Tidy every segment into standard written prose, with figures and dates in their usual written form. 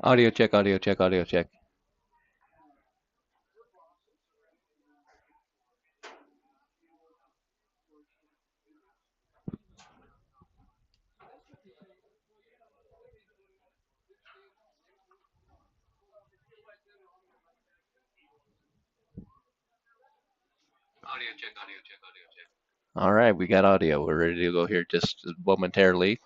Audio check, audio check, audio check. All right, we got audio. We're ready to go here just momentarily.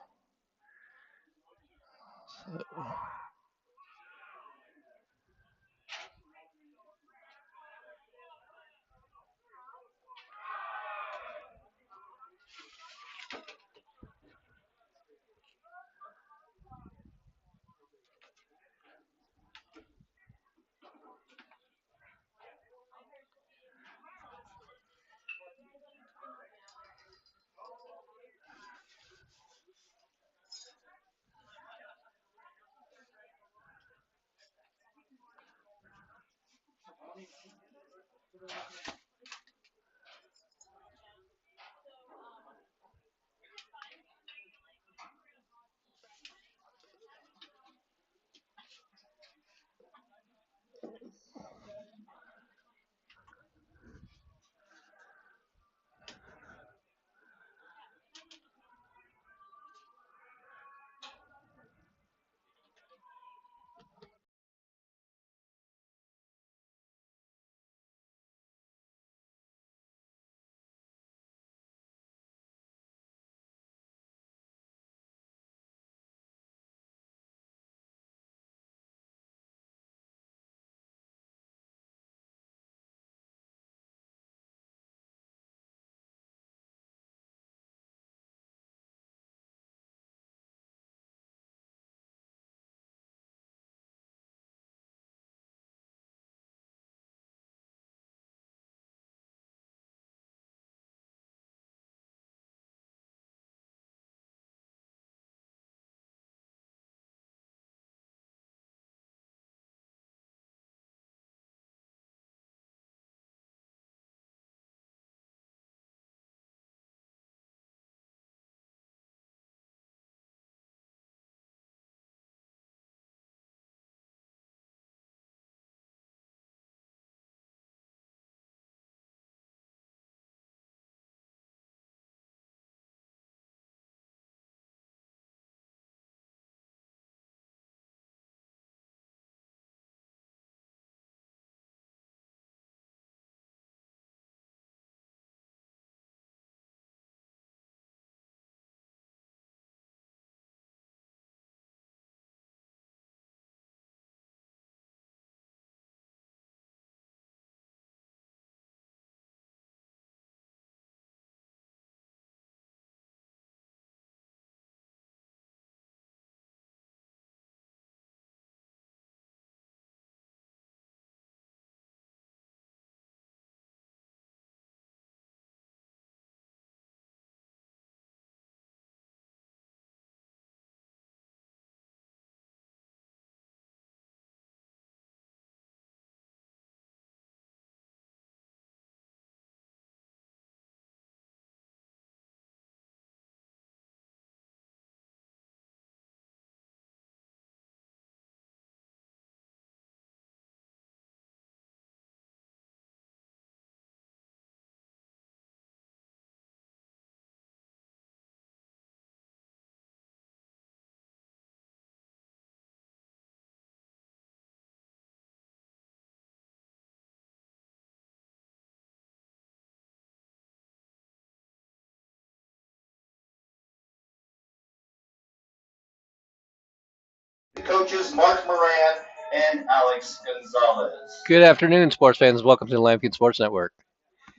Coaches Mark Moran and Alex Gonzalez. Good afternoon, sports fans. Welcome to the Lamkeon Sports Network.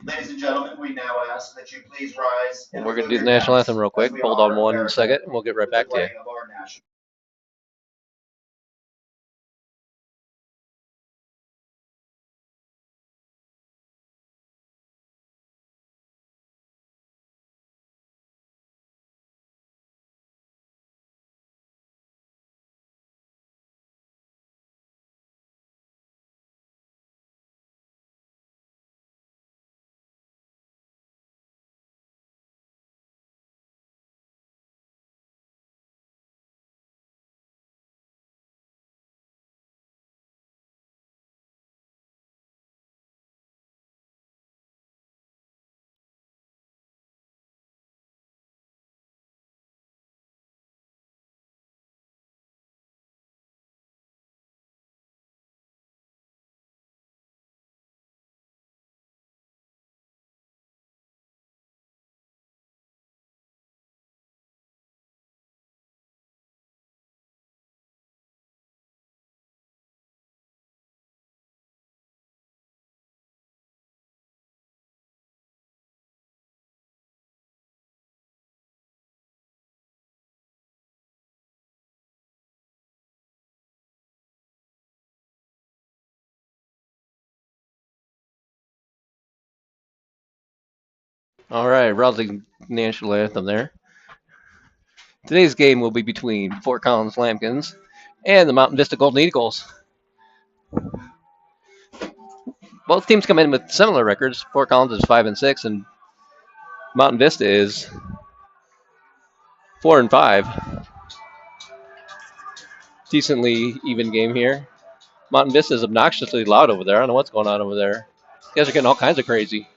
Ladies and gentlemen, we now ask that you please rise and We're going to remove do the your national caps anthem real as quick. we Hold on honor one America second, and we'll get right with the back to you. playing of our national. All right, rousing national anthem there. Today's game will be between Fort Collins Lambkins and the Mountain Vista Golden Eagles. Both teams come in with similar records. Fort Collins is 5-6, and Mountain Vista is 4-5. Decently even game here. Mountain Vista is obnoxiously loud over there. I don't know what's going on over there. You guys are getting all kinds of crazy.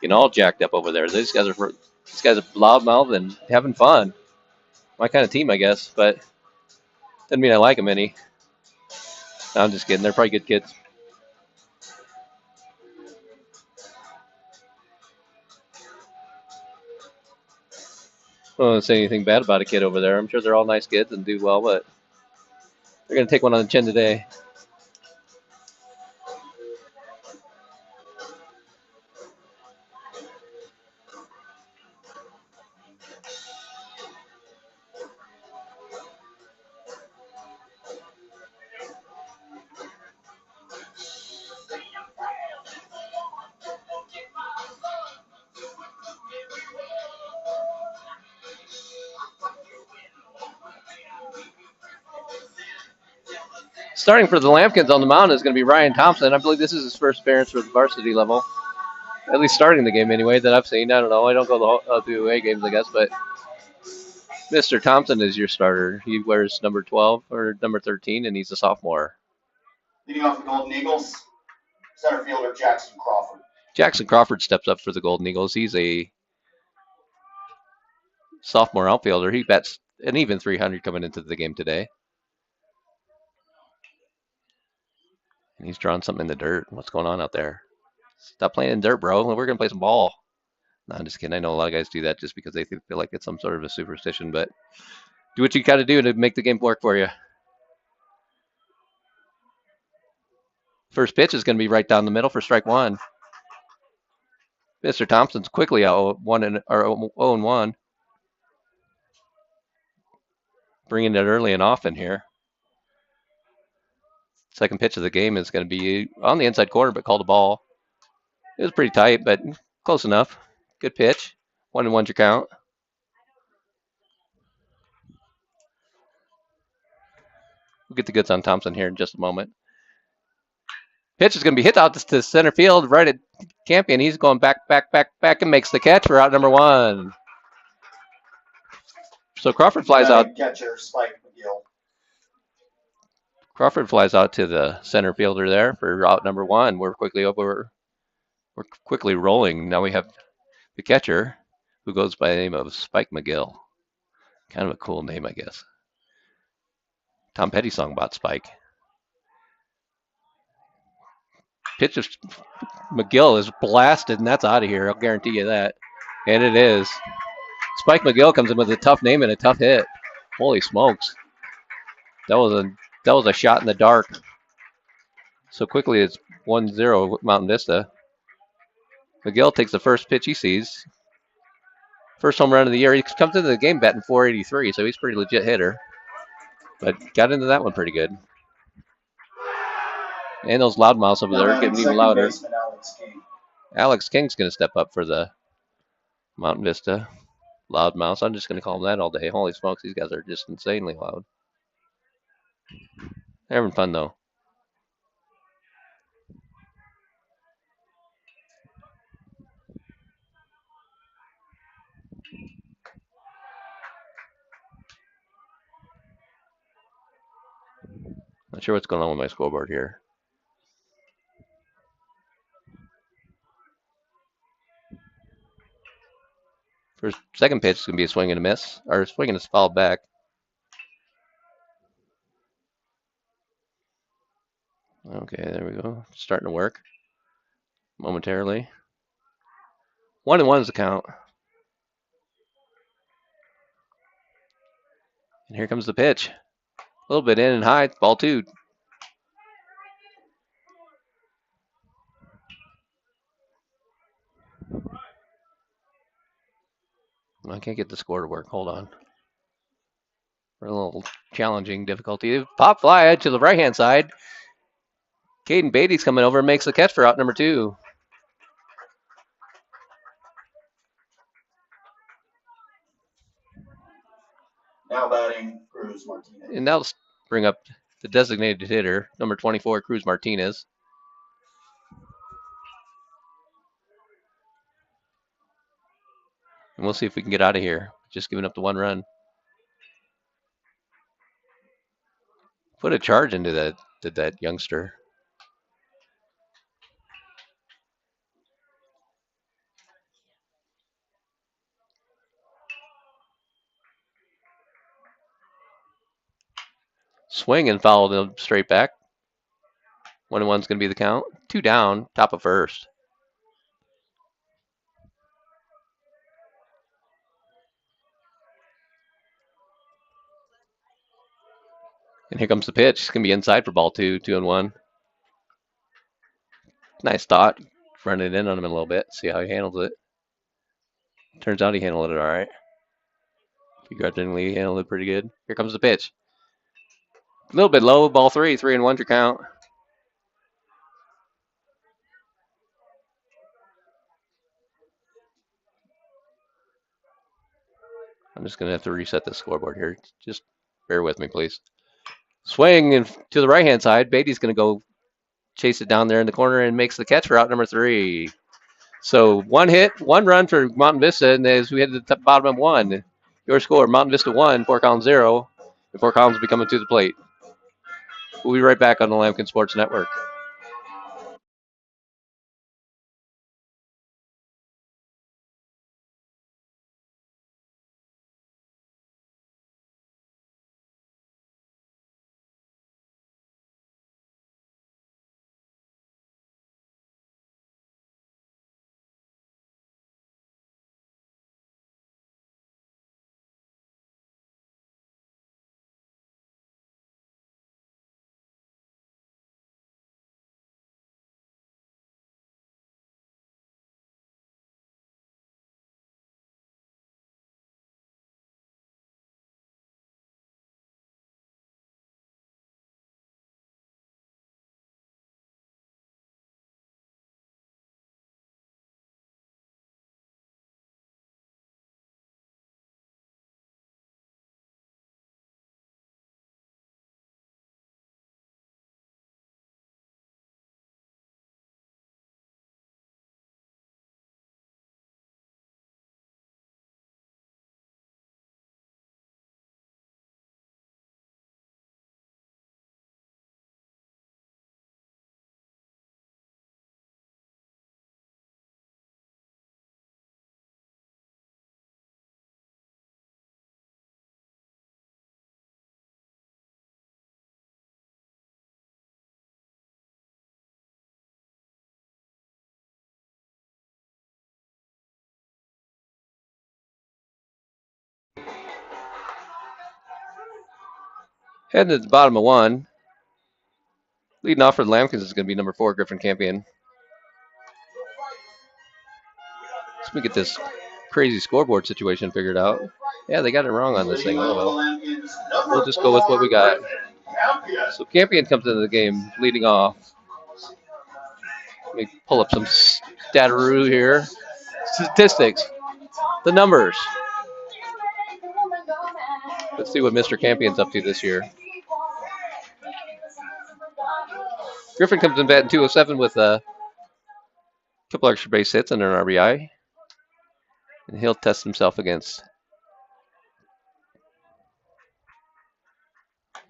Getting all jacked up over there. These guys are loudmouth and having fun. My kind of team, I guess, but doesn't mean I like them any. No, I'm just kidding. They're probably good kids. I don't want to say anything bad about a kid over there. I'm sure they're all nice kids and do well, but they're going to take one on the chin today. Starting for the Lambkins on the mound is going to be Ryan Thompson. I believe this is his first appearance for the varsity level. At least starting the game anyway that I've seen. I don't know. I don't go to away games, I guess, but Mr. Thompson is your starter. He wears number 12 or number 13, and he's a sophomore. Leading off the Golden Eagles, center fielder Jackson Crawford. Jackson Crawford steps up for the Golden Eagles. He's a sophomore outfielder. He bats an even 300 coming into the game today. And he's drawing something in the dirt. What's going on out there? Stop playing in dirt, bro. We're going to play some ball. No, I'm just kidding. I know a lot of guys do that just because they feel like it's some sort of a superstition, but do what you got to do to make the game work for you. First pitch is going to be right down the middle for strike one. Mr. Thompson's quickly out 0-1. Bringing it early and often here. Second pitch of the game is going to be on the inside corner, but called a ball. It was pretty tight, but close enough. Good pitch. 1-1's your count. We'll get the goods on Thompson here in just a moment. Pitch is going to be hit out to center field right at Campion. He's going back, and makes the catch for out number one. So Crawford flies out. Catcher Spike McGill. Crawford flies out to the center fielder there for out number one. We're quickly rolling. Now we have the catcher who goes by the name of Spike McGill. Kind of a cool name, I guess. Tom Petty song about Spike. Pitch of McGill is blasted, and that's out of here. I'll guarantee you that. And it is. Spike McGill comes in with a tough name and a tough hit. Holy smokes. That was a shot in the dark. So quickly it's 1-0 Mountain Vista. McGill takes the first pitch he sees. First home run of the year. He comes into the game batting .483, so he's a pretty legit hitter. But got into that one pretty good. And those loudmouths over there getting even louder. Alex King's going to step up for the Mountain Vista loudmouths. I'm just going to call them that all day. Holy smokes, these guys are just insanely loud. They're having fun, though. Not sure what's going on with my scoreboard here. Second pitch is going to be a swing and a miss, or a swing and a foul back. Okay, there we go. Starting to work momentarily. 1-1 is the count. And here comes the pitch. A little bit in and high. Ball two. I can't get the score to work. Hold on. For a little challenging difficulty. Pop fly to the right-hand side. Caden Beatty's coming over and makes the catch for out number 2. Now batting, Cruz Martinez. And that'll bring up the designated hitter, number 24, Cruz Martinez. And we'll see if we can get out of here. Just giving up the 1 run. Put a charge into that youngster. Swing and fouled him straight back. 1-1's going to be the count. 2 down, top of first. And here comes the pitch. It's going to be inside for ball 2, 2-1. Nice thought. Run it in on him a little bit. See how he handles it. Turns out he handled it all right. Begrudgingly, he handled it pretty good. Here comes the pitch. A little bit low. Ball 3, 3-1 your count. I'm just going to have to reset the scoreboard here. Just bear with me, please. Swing and to the right-hand side. Beatty's going to go chase it down there in the corner and makes the catch for out number 3. So 1 hit, 1 run for Mountain Vista, and as we hit the bottom of 1, your score, Mountain Vista 1, Fort Collins 0, and Fort Collins will be coming to the plate. We'll be right back on the Lambkin Sports Network. Heading to the bottom of 1. Leading off for the Lambkins is going to be number 4, Griffin Campion. Let me get this crazy scoreboard situation figured out. Yeah, they got it wrong on this thing. Oh, well. We'll just go with what we got. So Campion comes into the game leading off. Let me pull up some stataroo here. Statistics. The numbers. Let's see what Mr. Campion's up to this year. Griffin comes in batting .207 with a couple extra base hits and an RBI. And he'll test himself against.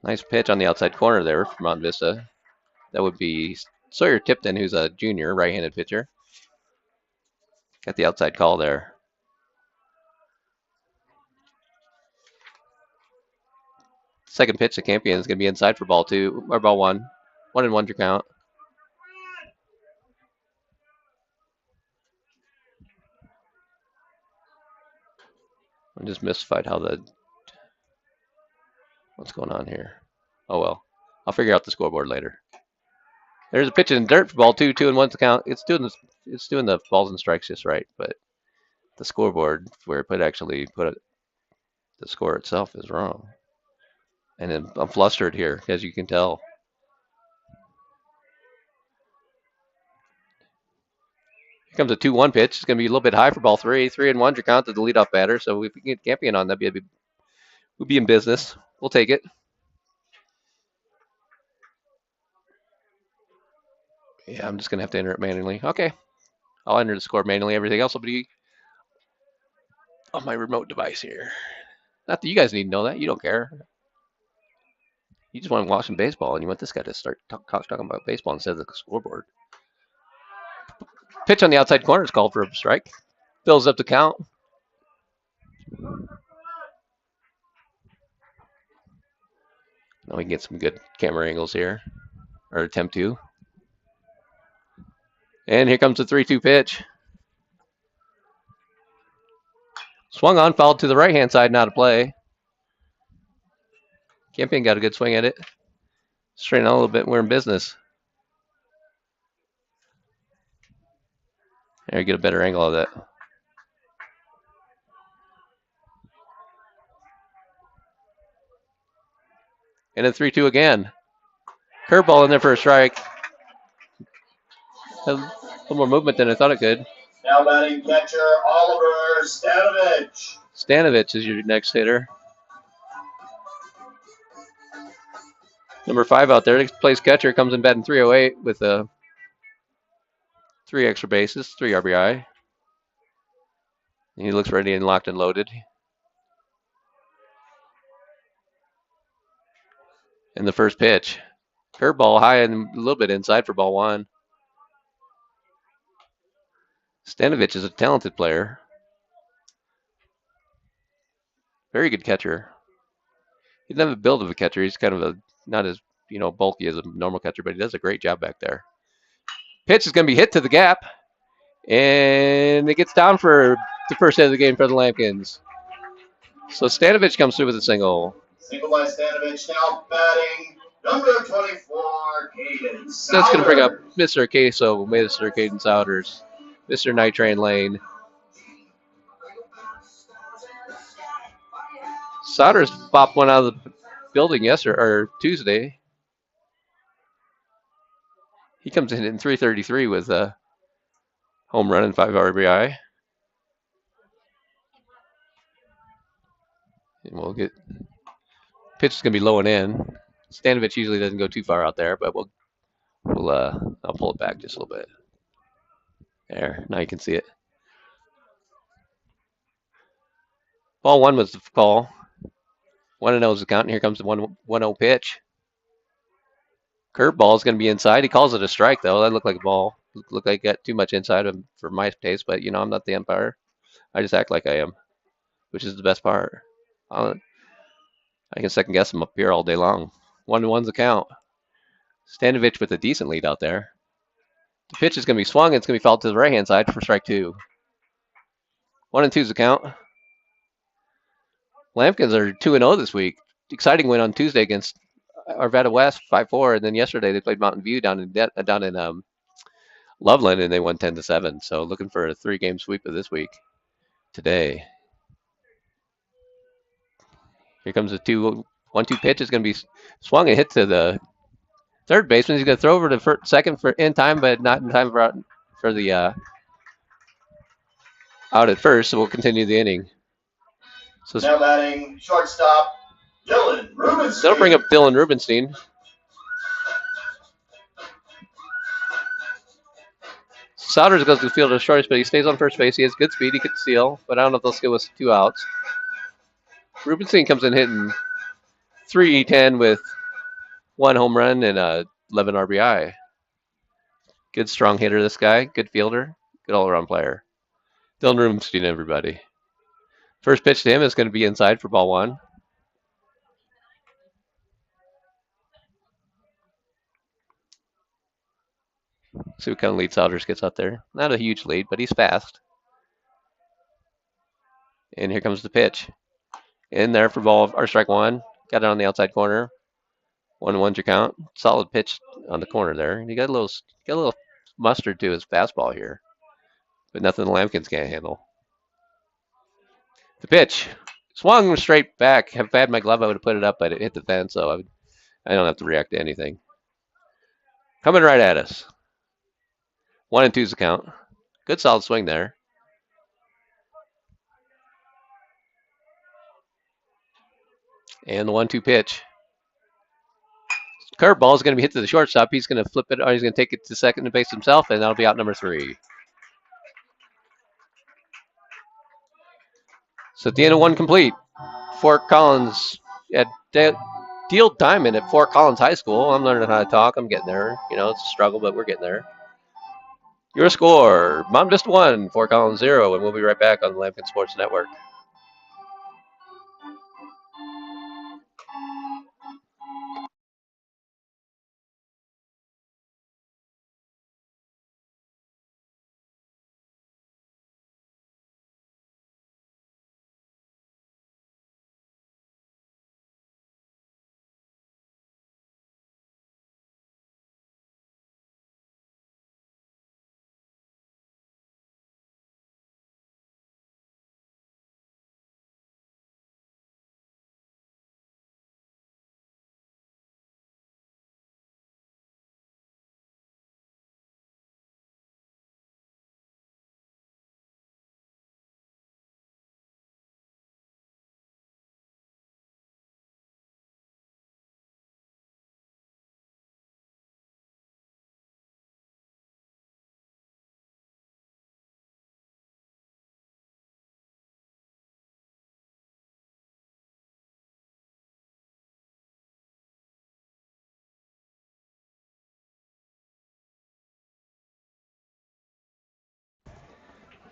Nice pitch on the outside corner there from Mount Vista. That would be Sawyer Tipton, who's a junior right-handed pitcher. Got the outside call there. Second pitch to Campion is going to be inside for ball 2, or ball 1. 1-1 your count. I'm just mystified how what's going on here. Oh well, I'll figure out the scoreboard later. There's a pitch in dirt for ball 2, 2-1 to count. It's doing the balls and strikes just right, but the scoreboard where it the score itself is wrong. And I'm flustered here, as you can tell. Here comes a 2-1 pitch. It's going to be a little bit high for ball 3. 3-1's your count to the leadoff batter. So if we can get Campion on, we'll be in business. We'll take it. Yeah, I'm just going to have to enter it manually. Okay. I'll enter the score manually. Everything else will be on my remote device here. Not that you guys need to know that. You don't care. You just want to watch some baseball, and you want this guy to start talking about baseball instead of the scoreboard. Pitch on the outside corner is called for a strike. Fills up the count. Now we can get some good camera angles here, or attempt to. And here comes the 3-2 pitch. Swung on, fouled to the right-hand side, not a play. Campion got a good swing at it. Straighten out a little bit, we're in business. There, you get a better angle of that. And then 3-2 again. Curveball in there for a strike. Has a little more movement than I thought it could. Now batting catcher Oliver Stanovich. Stanovich is your next hitter. Number 5 out there plays catcher, comes in batting 308 with 3 extra bases, 3 RBI. And he looks ready and locked and loaded. And the first pitch. Curveball high and a little bit inside for ball 1. Stanovich is a talented player. Very good catcher. He doesn't have the build of a catcher. He's kind of not as bulky as a normal catcher, but he does a great job back there. Pitch is going to be hit to the gap, and it gets down for the first hit of the game for the Lampkins. So Stanovich comes through with a single. Single by Stanovich, now batting number 24, Caden Souders. That's going to bring up Mr. Queso, Mr. Caden Souders, Mr. Night Train Lane. Souders popped one out of the building yesterday or Tuesday. He comes in 333 with a home run and 5 RBI. And we'll get pitch is gonna be low and in. Stanovich usually doesn't go too far out there, but I'll pull it back just a little bit. There, now you can see it. Ball 1 was the call. 1-0 is the count, and here comes the 1-0 pitch. Curveball is going to be inside. He calls it a strike, though. That looked like a ball. Looked like it got too much inside him for my taste, but, I'm not the umpire. I just act like I am, which is the best part. I can second guess him up here all day long. 1-1's the count. Stanovich with a decent lead out there. The pitch is going to be swung. It's going to be fouled to the right-hand side for strike 2. 1-2's the count. Lampkins are 2-0 this week. Exciting win on Tuesday against Arvada West, 5-4, and then yesterday they played Mountain View down in Loveland, and they won 10-7. So looking for a 3-game sweep of this week today. Here comes the 1-2 pitch. It's going to be swung and hit to the third baseman. He's going to throw over to second for in time, but not in time for the out at first. So we'll continue the inning. So now batting shortstop Dylan Rubenstein. That'll bring up Dylan Rubenstein. Souders goes to the field as shortest, but he stays on first base. He has good speed. He could steal, but I don't know if they'll steal with 2 outs. Rubenstein comes in hitting .310 with 1 home run and 11 RBI. Good strong hitter, this guy. Good fielder. Good all-around player. Dylan Rubenstein, everybody. First pitch to him is going to be inside for ball 1. See what kind of lead Souders gets out there. Not a huge lead, but he's fast. And here comes the pitch. In there for strike 1. Got it on the outside corner. 1-1's your count. Solid pitch on the corner there. And he got a little mustard to his fastball here. But nothing the Lampkins can't handle. The pitch. Swung straight back. If I had my glove, I would have put it up, but it hit the fence, so I don't have to react to anything. Coming right at us. 1-2's the count. Good solid swing there. And the 1-2 pitch. Curveball is going to be hit to the shortstop. He's going to flip it, or he's going to take it to second and base himself, and that'll be out number 3. So at the end of 1 complete, Fort Collins at Deal Diamond at Fort Collins High School. I'm learning how to talk. I'm getting there. You know, it's a struggle, but we're getting there. Your score, Mount Vista 1, Fort Collins 0, and we'll be right back on the Lampkin Sports Network.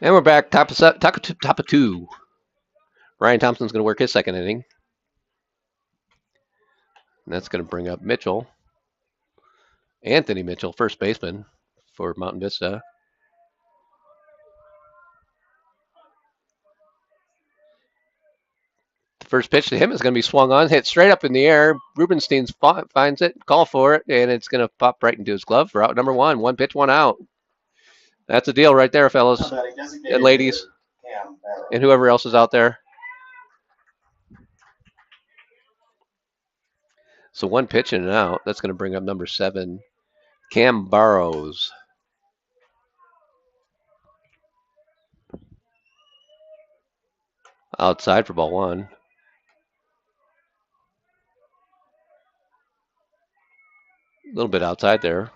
And we're back, top of 2. Ryan Thompson's going to work his second inning. And that's going to bring up Mitchell. Anthony Mitchell, first baseman for Mountain Vista. The first pitch to him is going to be swung on, hit straight up in the air. Rubenstein finds it, call for it, and it's going to pop right into his glove for out number 1. 1 pitch, 1 out. That's a deal right there, fellas and ladies, and whoever else is out there. So 1 pitch in and out. That's going to bring up number 7, Cam Barrows. Outside for ball 1. A little bit outside there.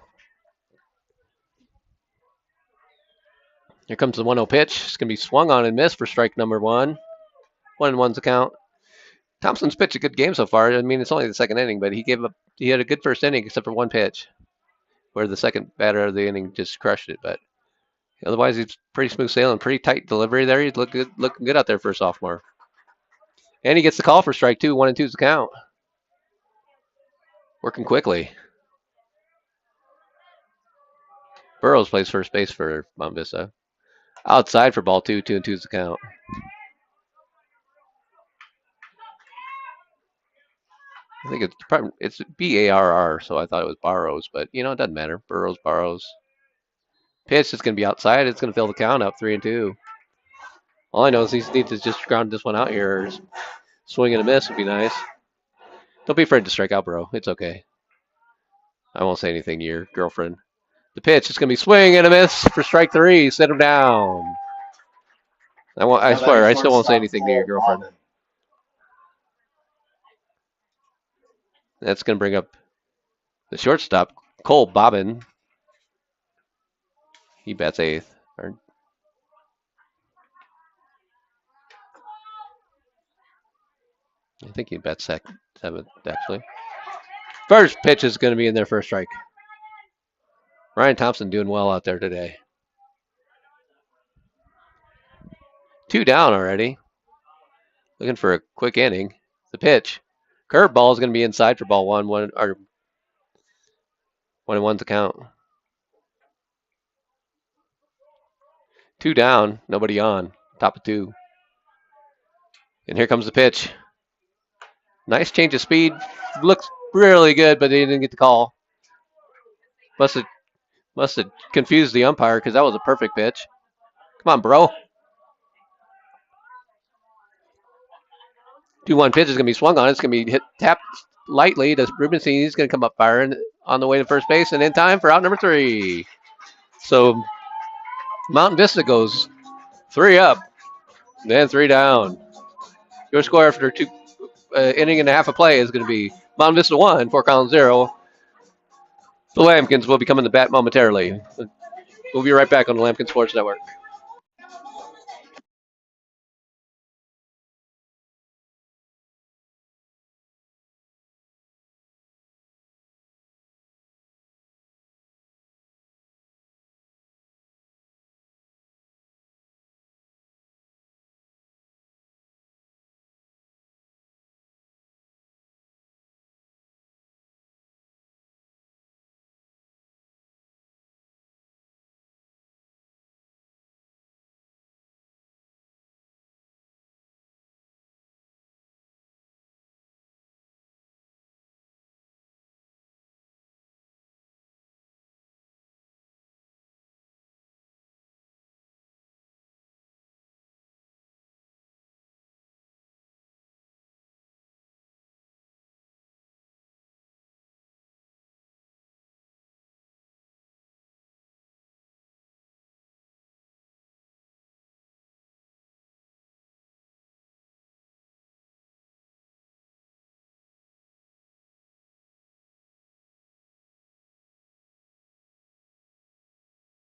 Here comes the 1-0 pitch. It's going to be swung on and missed for strike number 1. 1-1's the count. Thompson's pitched a good game so far. I mean, it's only the second inning, but he had a good first inning except for 1 pitch, where the second batter of the inning just crushed it. But otherwise, he's pretty smooth sailing, pretty tight delivery there. He's looking good out there for a sophomore. And he gets the call for strike 2. 1-2's the count. Working quickly. Burrows plays first base for Mount Vista. Outside for ball 2. 2-2's the count. I think it's Barr, so I thought it was Barrows, but it doesn't matter. Barrows. Pitch is going to be outside. It's going to fill the count up 3-2. All I know is he needs to just ground this one out here. Swing and a miss would be nice. Don't be afraid to strike out, bro. It's okay. I won't say anything to your girlfriend. The pitch is going to be swing and a miss for strike 3. Set him down. I swear, I still won't say anything to your girlfriend. That's going to bring up the shortstop, Cole Bobbin. He bats 8th. I think he bats 7th, actually. First pitch is going to be in there for a strike. Ryan Thompson doing well out there today. 2 down already. Looking for a quick inning. The pitch. Curveball is going to be inside for ball 1. 1-1's the count. 2 down. Nobody on. Top of 2. And here comes the pitch. Nice change of speed. Looks really good, but they didn't get the call. Must have confused the umpire because that was a perfect pitch. Come on, bro. 2-1 pitch is going to be swung on. It's going to be tapped lightly to Rubenstein. He's going to come up firing on the way to first base and in time for out number 3. So Mountain Vista goes 3 up, then 3 down. Your score after 2 inning and a half of play is going to be Mountain Vista 1, Fort Collins 0. The Lambkins will be coming to bat momentarily. We'll be right back on the Lambkin Sports Network.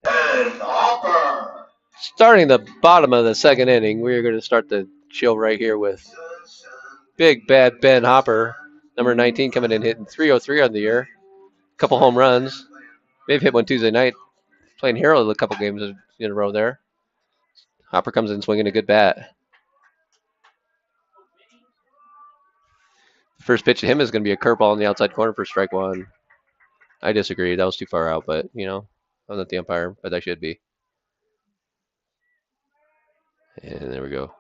And Hopper. Starting the bottom of the second inning, we're going to start the show right here with Big Bad Ben Hopper, number 19, coming in hitting 303 on the year. Couple home runs. They've hit one Tuesday night, playing hero a couple games in a row there. Hopper comes in swinging a good bat. First pitch to him is going to be a curveball in the outside corner for strike one. I disagree. That was too far out, but, I'm not the umpire, but I should be. And there we go.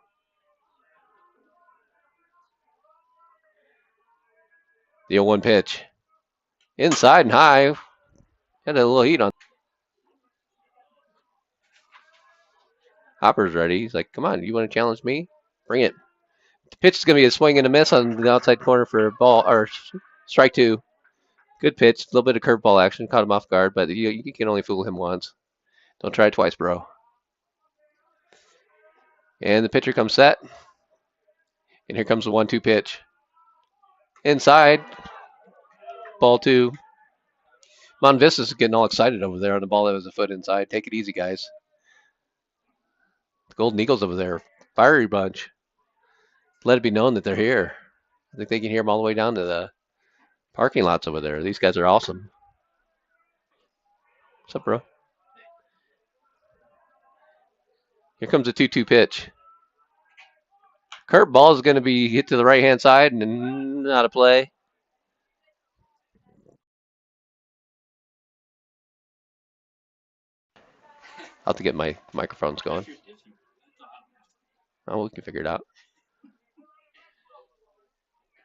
The 0-1 pitch. Inside and high. Had a little heat on. Hopper's ready. He's like, come on, you want to challenge me? Bring it. The pitch is going to be a swing and a miss on the outside corner for a ball, or strike two. Good pitch. A little bit of curveball action. Caught him off guard, but you can only fool him once. Don't try it twice, bro. And the pitcher comes set. And here comes the 1-2 pitch. Inside. Ball two. Monvistas is getting all excited over there on the ball that was a foot inside. Take it easy, guys. The Golden Eagles over there. Fiery bunch. Let it be known that they're here. I think they can hear them all the way down to the parking lots over there. These guys are awesome. What's up, bro? Here comes a 2-2 pitch. Curve ball is going to be hit to the right-hand side and not a play. I'll have to get my microphones going. Oh, we can figure it out.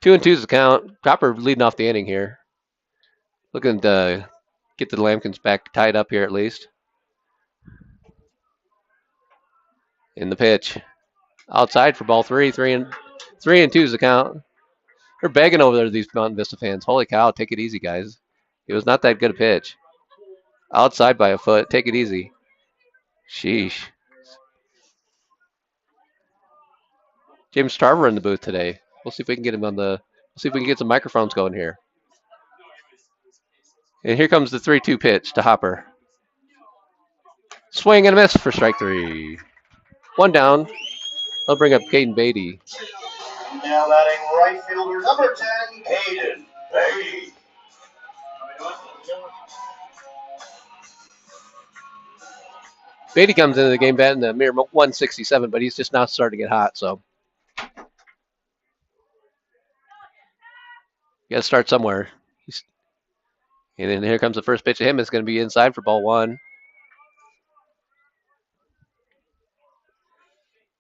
2-2 is the count. Copper leading off the inning here. Looking to get the Lambkins back tied up here at least. In the pitch. Outside for ball three. 3-2 is the count. They're begging over there, these Mountain Vista fans. Holy cow, take it easy, guys. It was not that good a pitch. Outside by a foot. Take it easy. Sheesh. James Tarver in the booth today. We'll see if we can get him we'll see if we can get some microphones going here. And here comes the 3-2 pitch to Hopper. Swing and a miss for strike three. One down. I'll bring up Caden Beatty. Now batting right fielder number 10, Caden Beatty. Beatty comes into the game batting a mere 167, but he's just now starting to get hot, so you got to start somewhere. And then here comes the first pitch to him. It's going to be inside for ball one.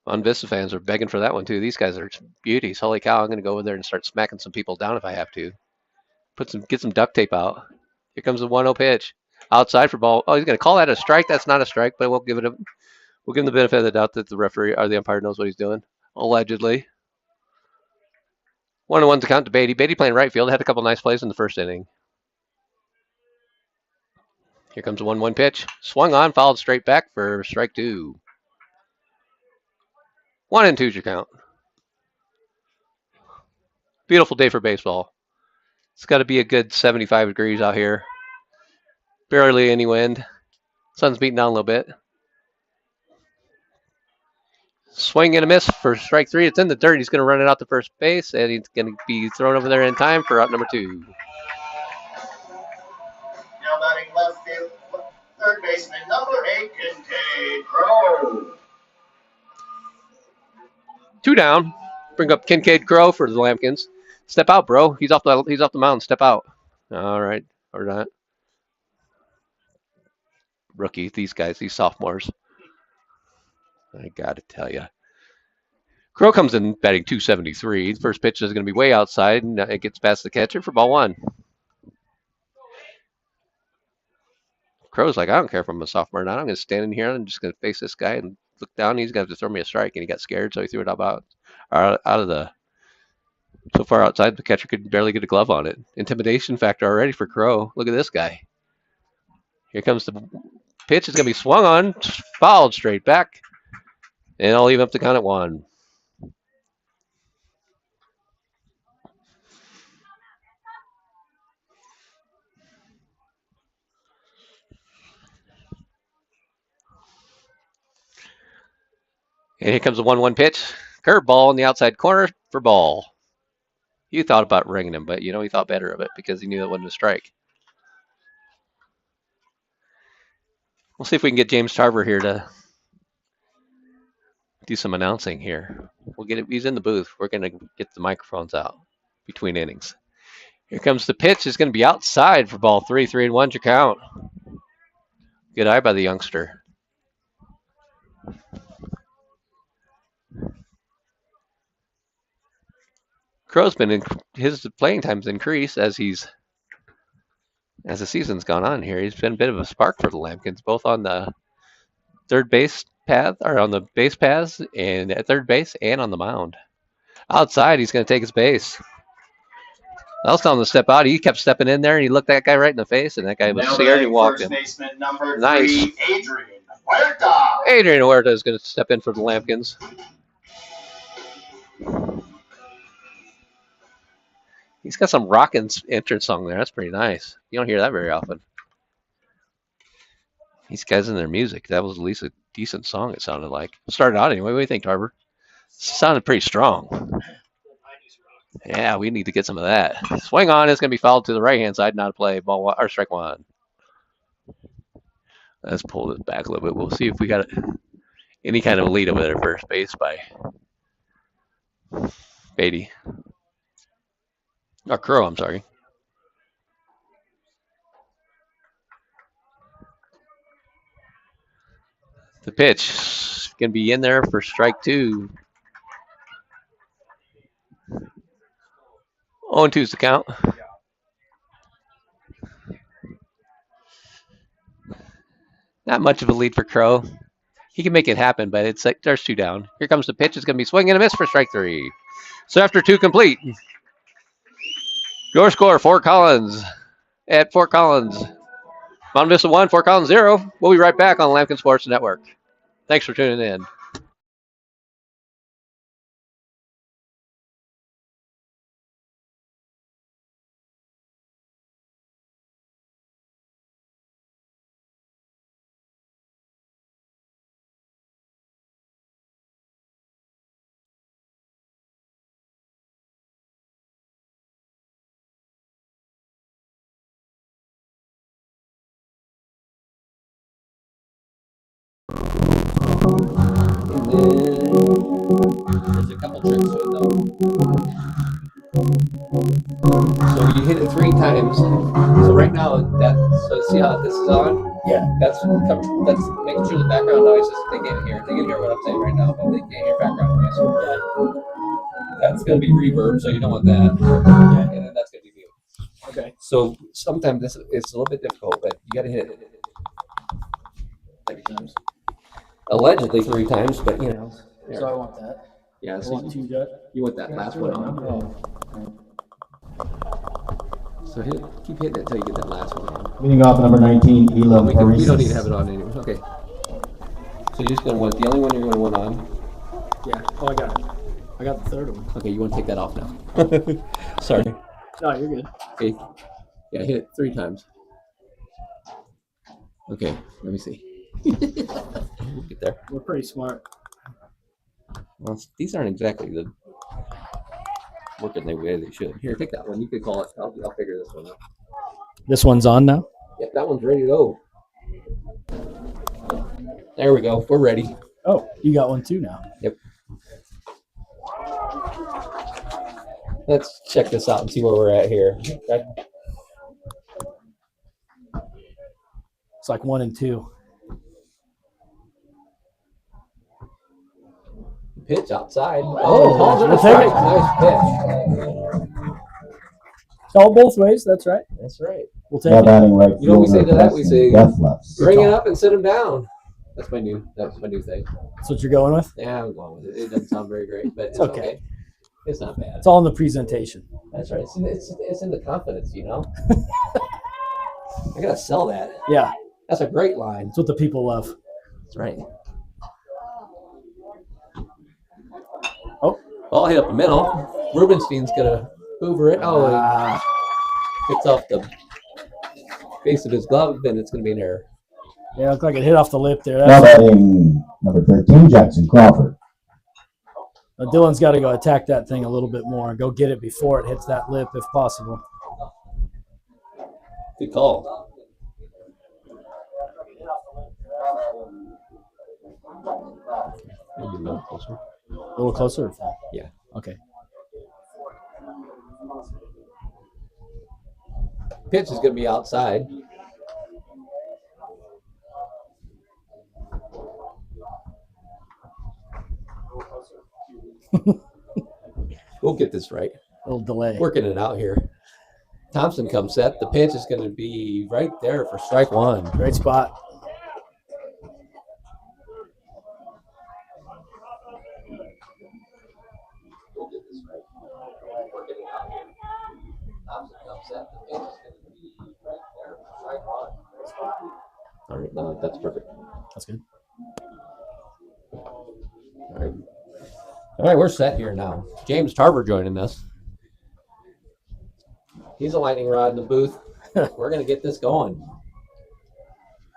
Vista fans are begging for that one, too. These guys are beauties. Holy cow, I'm going to go over there and start smacking some people down if I have to. Get some duct tape out. Here comes the 1-0 pitch. Outside for ball. Oh, he's going to call that a strike. That's not a strike, but we'll give him the benefit of the doubt that the referee or the umpire knows what he's doing. Allegedly. 1-1 to count to Beatty. Beatty playing right field. Had a couple nice plays in the first inning. Here comes a 1-1 pitch. Swung on, fouled straight back for strike 2. 1-2's your count. Beautiful day for baseball. It's got to be a good 75 degrees out here. Barely any wind. Sun's beating down a little bit. Swing and a miss for strike 3. It's in the dirt. He's going to run it out to first base, and he's going to be thrown over there in time for out number 2. Now batting left field, third baseman, number 8, Kincaid Crow. 2 down. Bring up Kincaid Crow for the Lampkins. Step out, bro. He's off the mound. Step out. All right, or not. Rookie, these guys, these sophomores. I gotta tell you. Crow comes in batting 273. First pitch is going to be way outside, and it gets past the catcher for ball 1. Crow's like, I don't care if I'm a sophomore or not. I'm going to stand in here. I'm just going to face this guy and look down. He's going to have to throw me a strike, and he got scared, so he threw it out of the. So far outside, the catcher could barely get a glove on it. Intimidation factor already for Crow. Look at this guy. Here comes the pitch. It's going to be swung on, fouled straight back, and I'll leave up the count at 1. And here comes the 1-1 pitch. Curveball in the outside corner for ball. You thought about ringing him, but he thought better of it because he knew it wasn't a strike. We'll see if we can get James Tarver here to do some announcing here. We'll get it. He's in the booth. We're going to get the microphones out between innings. Here comes the pitch. It's going to be outside for ball 3. 3-1's your count. Good eye by the youngster. Crow's been his playing time's increased as the season's gone on here. He's been a bit of a spark for the Lampkins, both on the third base path or on the base paths and at third base and on the mound. Outside, he's going to take his base. I was telling him to step out. He kept stepping in there, and he looked that guy right in the face, and that guy was scared and walked him. Baseman number 3, nice. Adrian Huerta. Adrian Huerta is going to step in for the Lampkins. He's got some rockin' entrance song there. That's pretty nice. You don't hear that very often. These guys and their music. That was at least a decent song, it sounded like. Started out anyway. What do you think, Tarver? Sounded pretty strong. Yeah, we need to get some of that. Swing on. It's going to be fouled to the right-hand side. Not a play. Ball 1, or strike 1. Let's pull this back a little bit. We'll see if we got any kind of lead over there at first base by Beatty. Or Crow, I'm sorry. The pitch is going to be in there for strike 2. 0-2's the count. Not much of a lead for Crow. He can make it happen, but it's like there's 2 down. Here comes the pitch. It's going to be swing and a miss for strike 3. So after 2 complete, your score, Fort Collins at Fort Collins. Mount Vista 1, Fort Collins 0. We'll be right back on Lampkin Sports Network. Thanks for tuning in. There's a couple tricks to it though. So you hit it 3 times. So right now, so see how this is on? Yeah. That's making sure the background noise they can't hear. They can hear what I'm saying right now, but they can't hear background noise. Yeah. That's going to be reverb, so you don't want that. Yeah. And then that's going to be mute. Okay. So sometimes it's a little bit difficult, but you got to hit it 3 times. allegedly 3 times, but So I want that. Yeah, I want 2 good. you want that last one on. Oh. So So keep hitting it until you get that last one on. Leading off number 19, Elam We don't need to Arisis. have it on anyway. Okay. So you're just going to want the only one you're going to want on. Yeah. Oh, I got it. I got the third one. Okay, you want to take that off now. Sorry. No, you're good. Okay. Yeah, hit it 3 times. Okay, let me see. We'll get there. We're pretty smart. Well, these aren't exactly the working the way they should. Here, take that one. You could call it. I'll figure this one out. This one's on now? Yep, that one's ready to go. There we go. We're ready. Oh, you got one too now. Yep. Let's check this out and see where we're at here. Okay. It's like 1 and 2. Pitch outside. Oh, Paul's in the strike. Nice pitch. It's all both ways. That's right. That's right. We'll take Now it. batting right You know what we say fielder, to that? We Preston say, Gethleps. bring it up and sit him down. That's my new thing. That's what you're going with? Yeah, I'm going with it. It doesn't sound very great, but it's okay. okay. It's not bad. It's all in the presentation. That's right. It's in the confidence, you know. I gotta sell that. Yeah. That's a great line. That's what the people love. That's right. Oh. Ball hit up the middle. Rubenstein's gonna hoover it. Oh, it hits off the base of his glove, and it's gonna be an error. Yeah, it looked like it hit off the lip there. Now batting number 13, Jackson Crawford. Dylan's got to go attack that thing a little bit more and go get it before it hits that lip if possible. Good call. Maybe a little closer. A little closer? Yeah. Okay. Pitch is going to be outside. We'll get this right. A little delay. Working it out here. Thompson comes set. The pitch is going to be right there for strike 1. Great spot. We'll get this right. Working it out here. Thompson comes set. The pitch is going to be right there for strike 1. All right, no, that's perfect. That's good. All right. All right, we're set here now. James Tarver joining us. He's a lightning rod in the booth. We're going to get this going.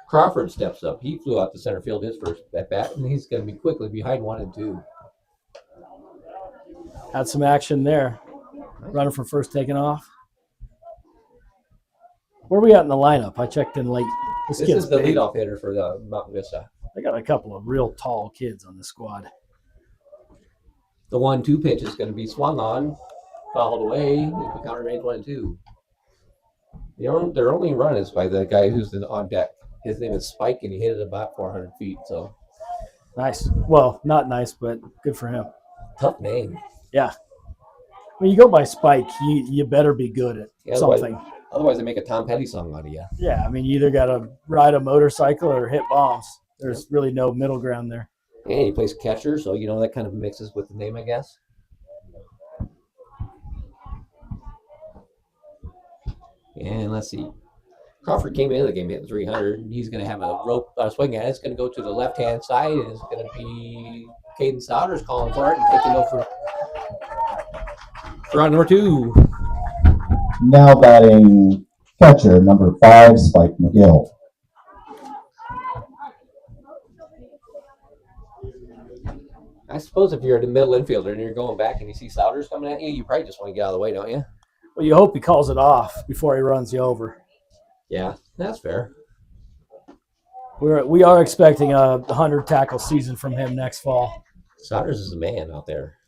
Crawford steps up. He flew out to center field his first at bat, and he's going to be quickly behind 1 and 2. Had some action there. Runner from first taking off. Where are we at in the lineup? I checked in late. This kid's is the big. leadoff hitter for the Mountain Vista. They got a couple of real tall kids on the squad. The 1-2 pitch is going to be swung on, fouled away. The counter remains 1 and 2. Their only run is by the guy who's on deck. His name is Spike, and he hit it about 400 feet. So Nice. Well, not nice, but good for him. tough name. Yeah. When you go by Spike, you better be good at Yeah, something. Otherwise, they make a Tom Petty song out of you. Yeah, I mean, you either got to ride a motorcycle or hit bombs. There's really no middle ground there. And he plays catcher, so you know that kind of mixes with the name, I guess. And let's see. Crawford came into the game hitting 300. He's going to have a rope swing at it. It's going to go to the left-hand side, and it's going to be Caden Souders calling for it and taking over for round number 2. Now batting catcher number 5, Spike McGill. I suppose if you're the middle infielder and you're going back and you see Souders coming at you, you probably just want to get out of the way, don't you? Well, you hope he calls it off before he runs you over. Yeah, that's fair. We are expecting a 100 tackle season from him next fall. Souders is a man out there.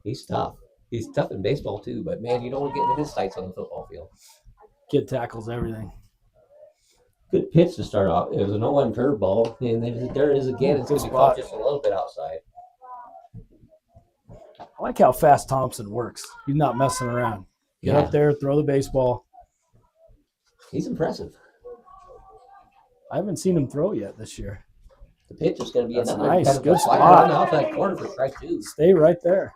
He's tough. He's tough in baseball too, but man, you don't want to get into his sights on the football field. Kid tackles everything. Good pitch to start off. It was an 0-1 curveball, and there it is again. It's going to be caught just a little bit outside. I like how fast Thompson works. He's not messing around. Get up there, throw the baseball. He's impressive. I haven't seen him throw yet this year. The pitch is going to be That's another nice. kind of Good a slider spot. on the outside corner for strike 2. Stay right there.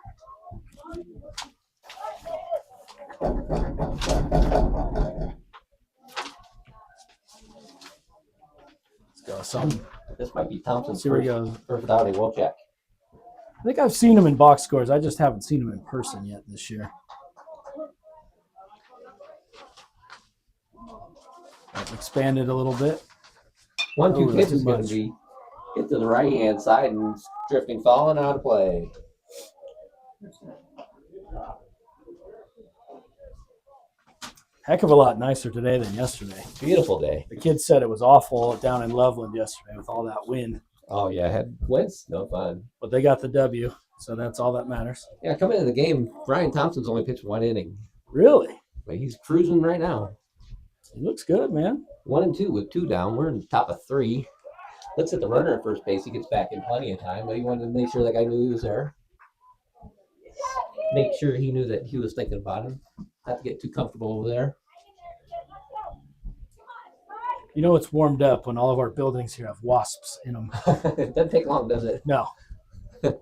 something. This might be Thompson's See where he goes. first outing. We'll check. I think I've seen him in box scores. I just haven't seen him in person yet this year. I've expanded a little bit. 1-2 pitch too is going much. to be hit to the right hand side and drifting, falling out of play. Heck of a lot nicer today than yesterday. Beautiful day. The kids said it was awful down in Loveland yesterday with all that wind, Oh yeah, had winds. No fun. but they got the W, so that's all that matters. Yeah, coming into the game, Brian Thompson's only pitched 1 inning, Really? but he's cruising right now. He looks good, man. 1-2 with 2 down. We're in the top of 3. Looks at the runner at first base. He gets back in plenty of time, but he wanted to make sure that guy knew he was there. Make sure he knew that he was thinking about him. Not to get too comfortable over there. You know it's warmed up when all of our buildings here have wasps in them. It doesn't take long, does it? No. The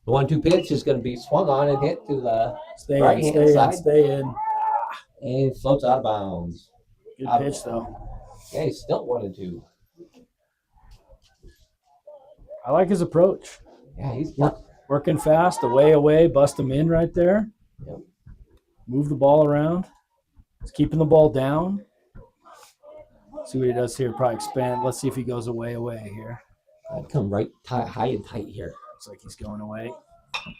1-2 pitch is going to be swung on and hit to the Stay right in, hand stay in, side. stay in. And floats out of bounds. Good pitch, though. Yeah, he's still 1-2. I like his approach. Yeah, he's Working fast, away, bust him in right there. Yep. Move the ball around. He's keeping the ball down. See what he does here. Probably expand. Let's see if he goes away here. I'd come right high and tight here. Looks like he's going away.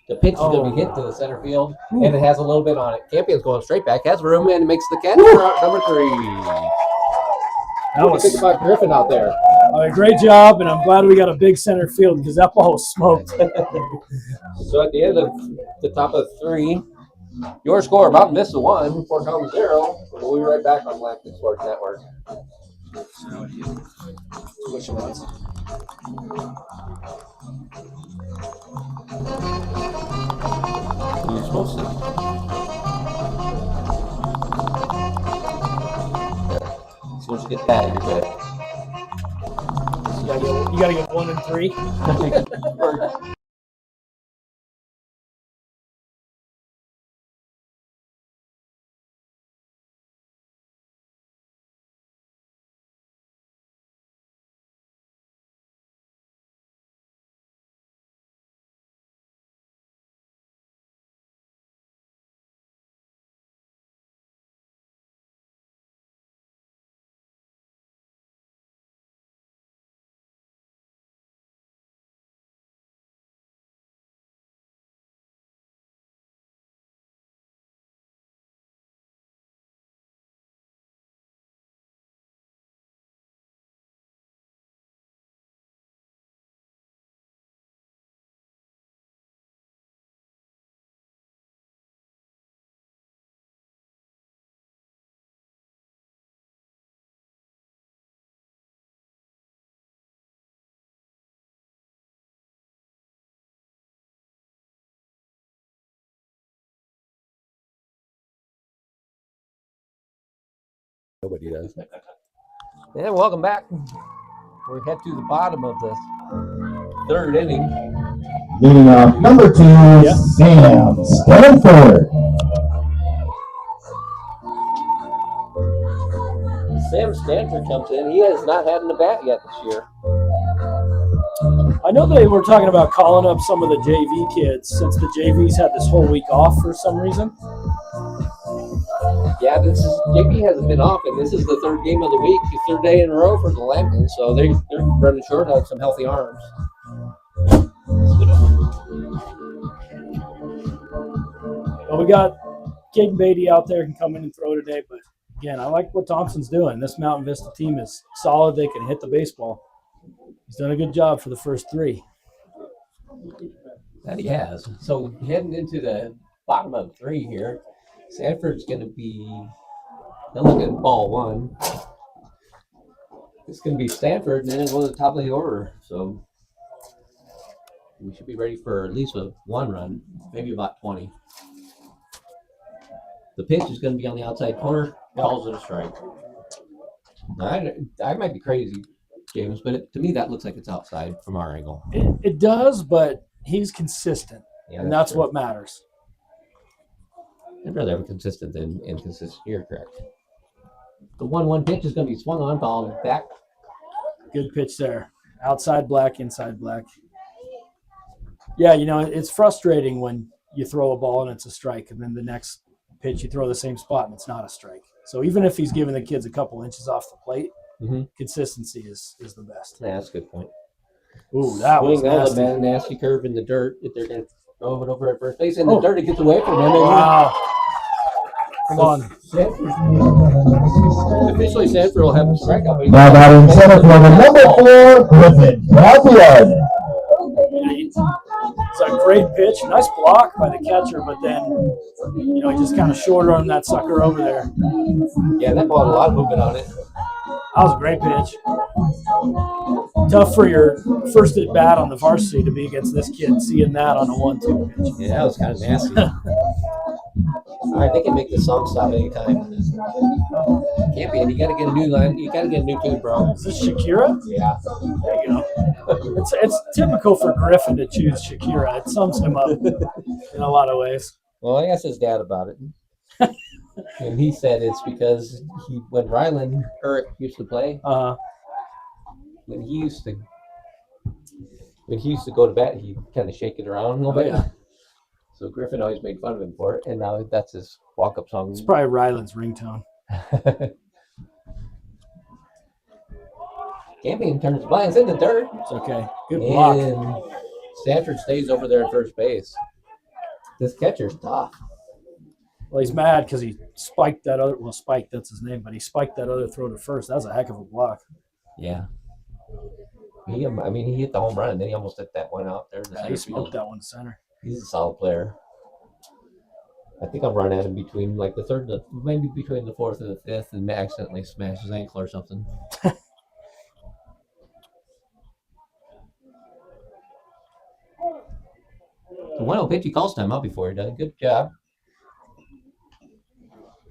The pitch is going to be hit to the center field, and it has a little bit on it. Campion's going straight back, has room, and makes the catch for out number 3. That What do you think was about Griffin out there? a great job, and I'm glad we got a big center field because that ball was smoked. So at the end of the top of 3, your score about Vista 1, 4-0. We'll be right back on Black Sports Network. Which ones? You're supposed to. So once you get that, you're good. You gotta get 1 and 3. Nobody does. And welcome back. We head to the bottom of the 3rd inning. Leading off number 2, Sam Stanford. Sam Stanford comes in. He has not had an at-bat yet this year. I know they were talking about calling up some of the JV kids since the JVs had this whole week off for some reason. Yeah, JP hasn't been off, and this is the 3rd game of the week, the 3rd day in a row for the Lampkins, so they're running short of some healthy arms. Well, we got Caden Beatty out there can come in and throw today, but again, I like what Thompson's doing. This Mountain Vista team is solid. They can hit the baseball. He's done a good job for the first 3. That he has. So heading into the bottom of 3 here, Sanford's going to be, now look at ball 1. It's going to be Stanford, and then it'll go to the top of the order. So we should be ready for at least a 1 run, maybe about 20. The pitch is going to be on the outside corner, calls it a strike. Now, I might be crazy, James, but to me that looks like it's outside from our angle. It does, but he's consistent, Yeah, and that's true. what matters. I'd rather have a consistent than inconsistent. You're correct. The 1-1 pitch is going to be swung on, fouled back Good pitch there. Outside black, inside black. Yeah, it's frustrating when you throw a ball and it's a strike, and then the next pitch you throw the same spot and it's not a strike. So even if he's giving the kids a couple inches off the plate, consistency is the best. Yeah, that's a good point. Ooh, that was nasty. Nasty curve in the dirt. If they're going to throw it over at first base in the dirt, it gets away from him. Wow. Come on. Officially, Sanford will have a strikeout. Now batting center fielder number 4, Griffin Gavion. It's a great pitch. Nice block by the catcher, but then, he just kind of short-armed that sucker over there. Yeah, that ball had a lot of movement on it. That was a great pitch. Tough for your first at bat on the varsity to be against this kid, seeing that on a 1-2 pitch. Yeah, that was kind of nasty. All right, they can make the song stop anytime. Can't be. You got to get a new line. You got to get a new tune, bro. Is this Shakira? Yeah. There you go. It's typical for Griffin to choose Shakira. It sums him up in a lot of ways. Well, I asked his dad about it, and he said it's because when Rylan Eric used to play, when he used to go to bat, he kind of shake it around a little bit. Yeah. So Griffin always made fun of him for it, and now that's his walk-up song. It's probably Ryland's ringtone. Campion turns blinds in the dirt. It's okay. Good block. And Stanford stays over there at first base. This catcher's tough. Well, he's mad because he spiked that other. Well, Spike, that's his name, but he spiked that other throw to first. That was a heck of a block. Yeah. He hit the home run, and then he almost hit that one out there. He smoked that one to center. He's a solid player. I think I'll run at him between like the third, maybe between the fourth and the fifth, and accidentally smash his ankle or something. The 1-0 pitch, he calls timeout before he does. Good job.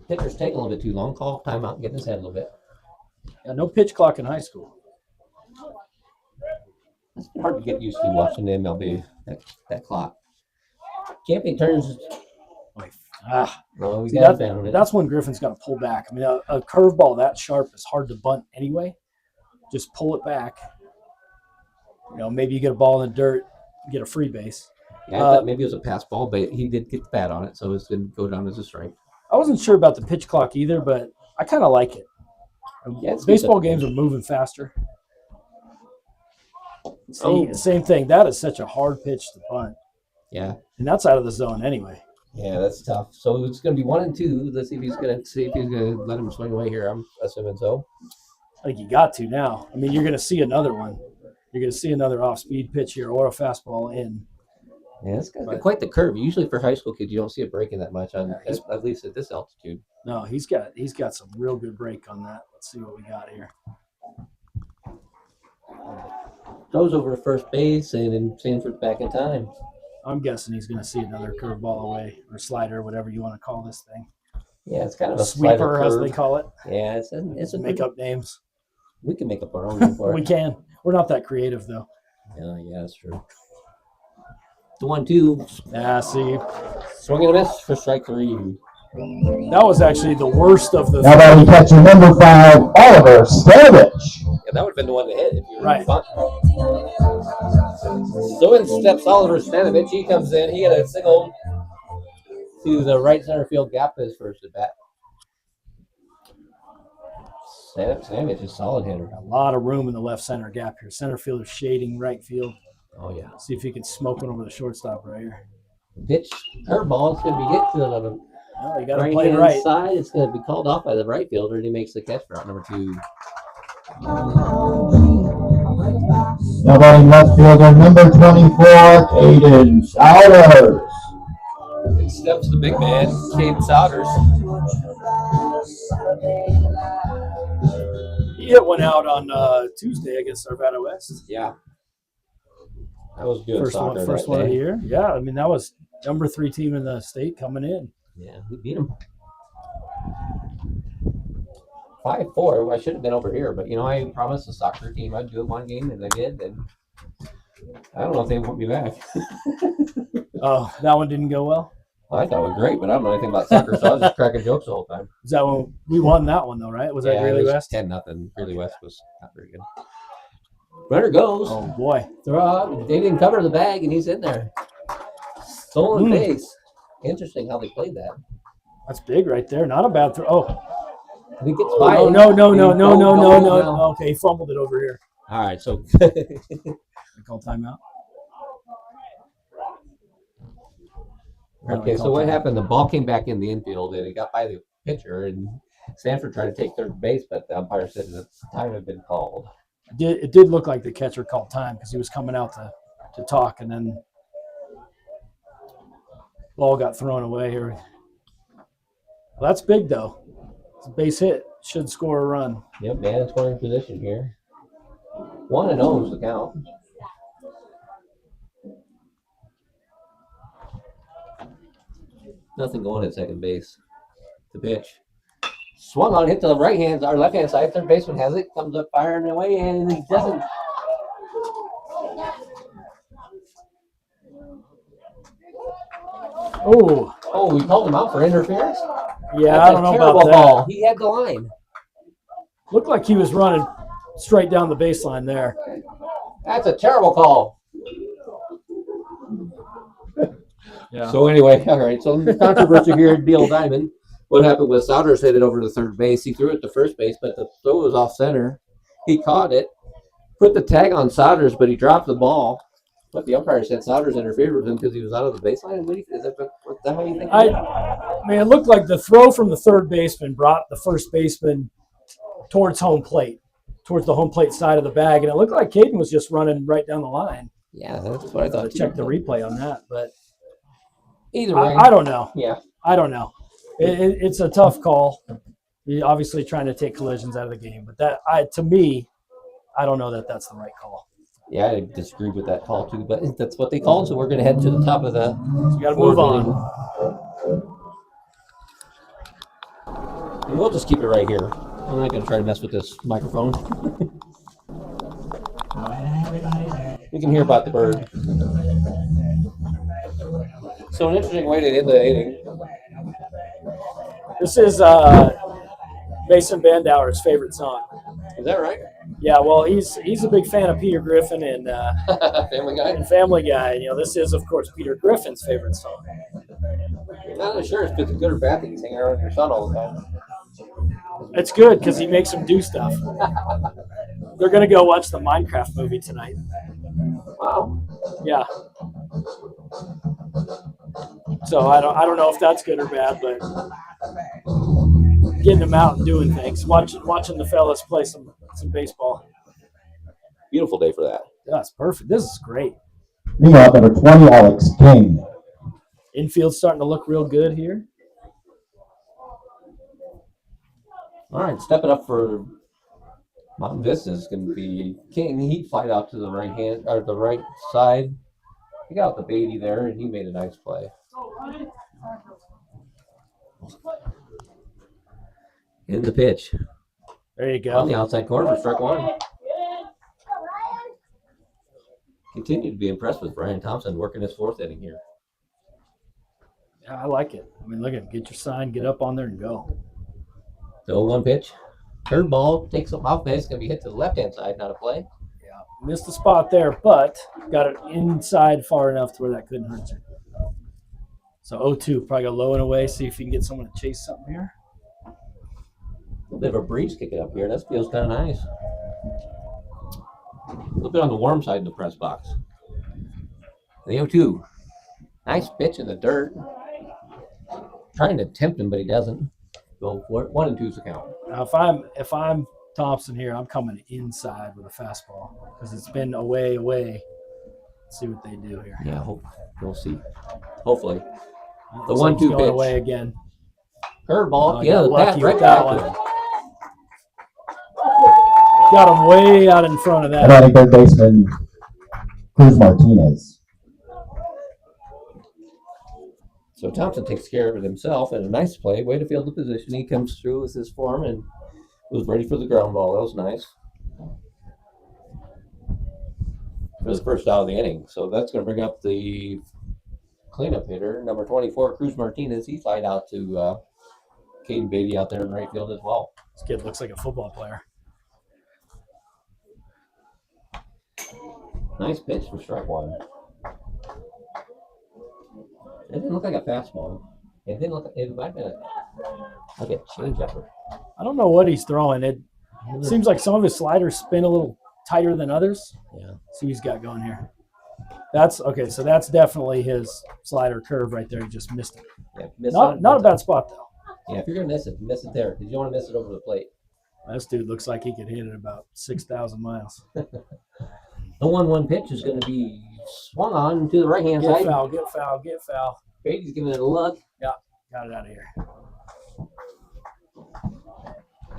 Pitcher's taking a little bit too long. Call timeout and get in his head a little bit. Yeah, no pitch clock in high school. It's hard to get used to watching the MLB, that clock. Campion turns. No, we got down it. That's when Griffin's got to pull back. I mean, a curveball that sharp is hard to bunt anyway. Just pull it back. Maybe you get a ball in the dirt, get a free base. Yeah, I thought maybe it was a pass ball, but he did get the bat on it, so it's going to go down as a strike. I wasn't sure about the pitch clock either, but I kind of like it. Yeah, baseball games are moving faster. Same thing. That is such a hard pitch to bunt. Yeah. And that's out of the zone anyway. Yeah, that's tough. So it's going to be 1-2. Let's see if he's going to let him swing away here. I'm assuming so. I think you got to now. I mean, you're going to see another one. You're going to see another off-speed pitch here or a fastball in. Yeah, it's got quite the curve. Usually for high school kids, you don't see it breaking that much, at least at this altitude. No, he's got some real good break on that. Let's see what we got here. Throws over to first base, and then Sanford's back in time. I'm guessing he's going to see another curveball away or slider, whatever you want to call this thing. Yeah, it's kind of a sweeper, as they call it. Yeah, it's a make-up names. We can make up our own name for it. We can. We're not that creative, though. Yeah, that's true. The 1-2. Yeah, see. Swing and a miss for strike 3. That was actually the worst of the. Now batting catcher number 5, Oliver Stavich. Yeah, that would have been the one to hit if you were right. So in steps Oliver Stanovich. He comes in. He had a single to the right center field gap his first at bat. Stanovich is a solid hitter. A lot of room in the left center gap here. Center fielder shading right field. Oh, yeah. See if he can smoke one over the shortstop right here. Pitch, curveball. It's going to be hit to the you got to play it right. Side. It's going to be called off by the right fielder, and he makes the catch for out number 2. Now batting left fielder number 24, Caden Souders. It steps the big man, Caden Souders. He hit one out on Tuesday against Arvada West. Yeah. That was good. First one of the year. Yeah, I mean, that was number 3 team in the state coming in. Yeah, we beat them. 5-4. I should have been over here, but I promised the soccer team I'd do it one game, and they did. And I don't know if they want me back. Oh, that one didn't go well. I thought it was great, but I don't know anything about soccer, so I was just cracking jokes the whole time. Is that when we won that one though, right? Was that Greeley West? 10-0. Greeley West was not very good. Runner goes. Oh boy. Throw out. They didn't cover the bag, and he's in there. Stolen base. Interesting how they played that. That's big right there. Not a bad throw. Oh. And he gets by. No. Okay, he fumbled it over here. All right, so They call timeout. okay, so what happened? The ball came back in the infield, and it got by the pitcher, and Stanford tried to take third base, but the umpire said that time had been called. It did look like the catcher called time because he was coming out to talk, and then ball got thrown away here. Well, that's big, though. It's a base hit. Should score a run. Yep, man in scoring position here. 1-0 is the count. Nothing going at second base. The pitch. Swung on, hit the right hand, or left hand side. Third baseman has it. Comes up firing away, and he doesn't. Oh, we called him out for interference? Yeah, That's I don't know terrible about that. ball. He had the line. Looked like he was running straight down the baseline there. That's a terrible call. Yeah. So anyway, all right. So the controversy here at Beal Diamond. What happened was Souders hit it over to third base. He threw it to first base, but the throw was off center. He caught it, put the tag on Souders, but he dropped the ball. But the umpire said Souders interfered with him because he was out of the baseline. Is that how you think? I mean, it looked like the throw from the third baseman brought the first baseman towards home plate, towards the home plate side of the bag, and it looked like Caden was just running right down the line. Yeah, that's what I thought. Check the replay on that, but either way, I don't know. Yeah, I don't know. It's a tough call. You're obviously trying to take collisions out of the game, but to me, I don't know that that's the right call. Yeah, I disagree with that call too, but that's what they called. So we're going to head to the top of the. So we got to move on. And we'll just keep it right here. I'm not going to try to mess with this microphone. You can hear about the bird. So an interesting way to end the inning. This is Mason Bandauer's favorite song. Is that right? Yeah, well, he's a big fan of Peter Griffin and Family Guy. And Family Guy. You know, this is of course Peter Griffin's favorite song. I'm not sure if it's good or bad that he's hanging around your son all the time. It's good because he makes him do stuff. They're gonna go watch the Minecraft movie tonight. Wow. Yeah. So I don't know if that's good or bad, but getting them out and doing things, watching the fellas play some baseball. Beautiful day for that. Yeah, it's perfect. This is great. Leading off number 20, Alex King. Infield's starting to look real good here. All right, stepping up for Mountain Vista is going to be King. He flied out to the right hand or the right side. He got the Beatty there, and he made a nice play. In the pitch. There you go. On the outside corner for strike one. Continue to be impressed with Brian Thompson working his fourth inning here. Yeah, I like it. I mean, look at him. Get your sign, get up on there, and go. The 0-1 pitch. Curveball takes him off base. It's going to be hit to the left-hand side, not a play. Yeah, missed the spot there, but got it inside far enough to where that couldn't hurt you. So 0-2, probably go low and away. See if you can get someone to chase something here. A little bit of a breeze kicking up here. That feels kind of nice. A little bit on the warm side in the press box. The 0-2. Nice pitch in the dirt. Trying to tempt him, but he doesn't. Go for it. 1-2's the count. Now, if I'm Thompson here, I'm coming inside with a fastball because it's been away. Let's see what they do here. Yeah, we'll see. Hopefully. The Looks like 1-2 he's going pitch. away again. Curveball. Yeah, The lucky pass with right that back to one. him. Got him way out in front of that. Batting third baseman, Cruz Martinez. So Thompson takes care of it himself, and a nice play. Way to field the position. He comes through with his form and was ready for the ground ball. That was nice. For the first out of the inning. So that's going to bring up the cleanup hitter, number 24, Cruz Martinez. He flied out to Caden Beatty out there in right field as well. This kid looks like a football player. Nice pitch for strike one. It didn't look like a fastball. It didn't look. It might have been like a changeup. I don't know what he's throwing. It seems like some of his sliders spin a little tighter than others. Yeah. See what he's got going here. That's okay. So that's definitely his slider curve right there. He just missed it. Yeah, miss Not a bad spot though. Yeah, if you're gonna miss it there because you don't want to miss it over the plate. This dude looks like he could hit it about 6,000 miles. The 1-1 pitch is going to be swung on to the right hand Get side. foul, get foul, get foul. Beatty's giving it a look Got it out of here.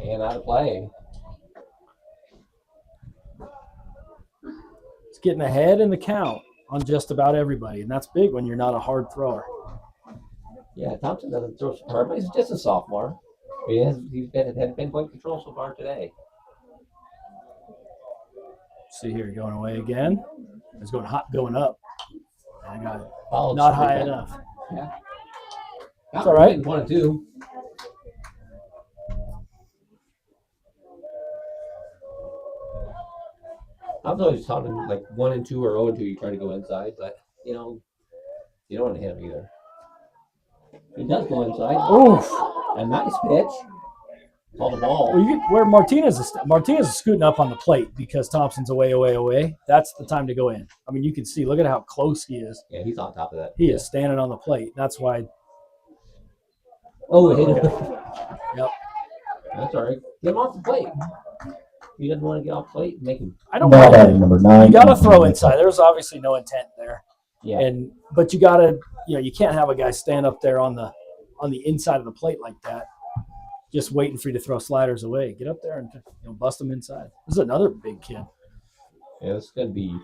and out of play. It's getting ahead in the count on just about everybody, and that's big when you're not a hard thrower. Yeah, Thompson doesn't throw so hard, but he's just a sophomore. He's had pinpoint control so far today. See here, going away again. It's going up. I got it. Followed Not straight high back. enough. Yeah. It's all right. 1 and 2. I was always talking like 1 and 2 or 0 and 2. You try to go inside, but you don't want to hit him either. He does go inside. Oof. A nice pitch. Call the ball. Well, where Martinez is scooting up on the plate because Thompson's away. That's the time to go in. I mean, you can see. Look at how close he is. Yeah, he's on top of that. He is standing on the plate. That's why. Oh, it hit him. Yep. That's all right. Get him off the plate. He doesn't want to get off the plate and make him. I don't Ball want batting number 9. You got to throw inside. There's obviously no intent there. Yeah. But you got to, you can't have a guy stand up there on the inside of the plate like that, just waiting for you to throw sliders away. Get up there and bust them inside. This is another big kid. Yeah, this is going to be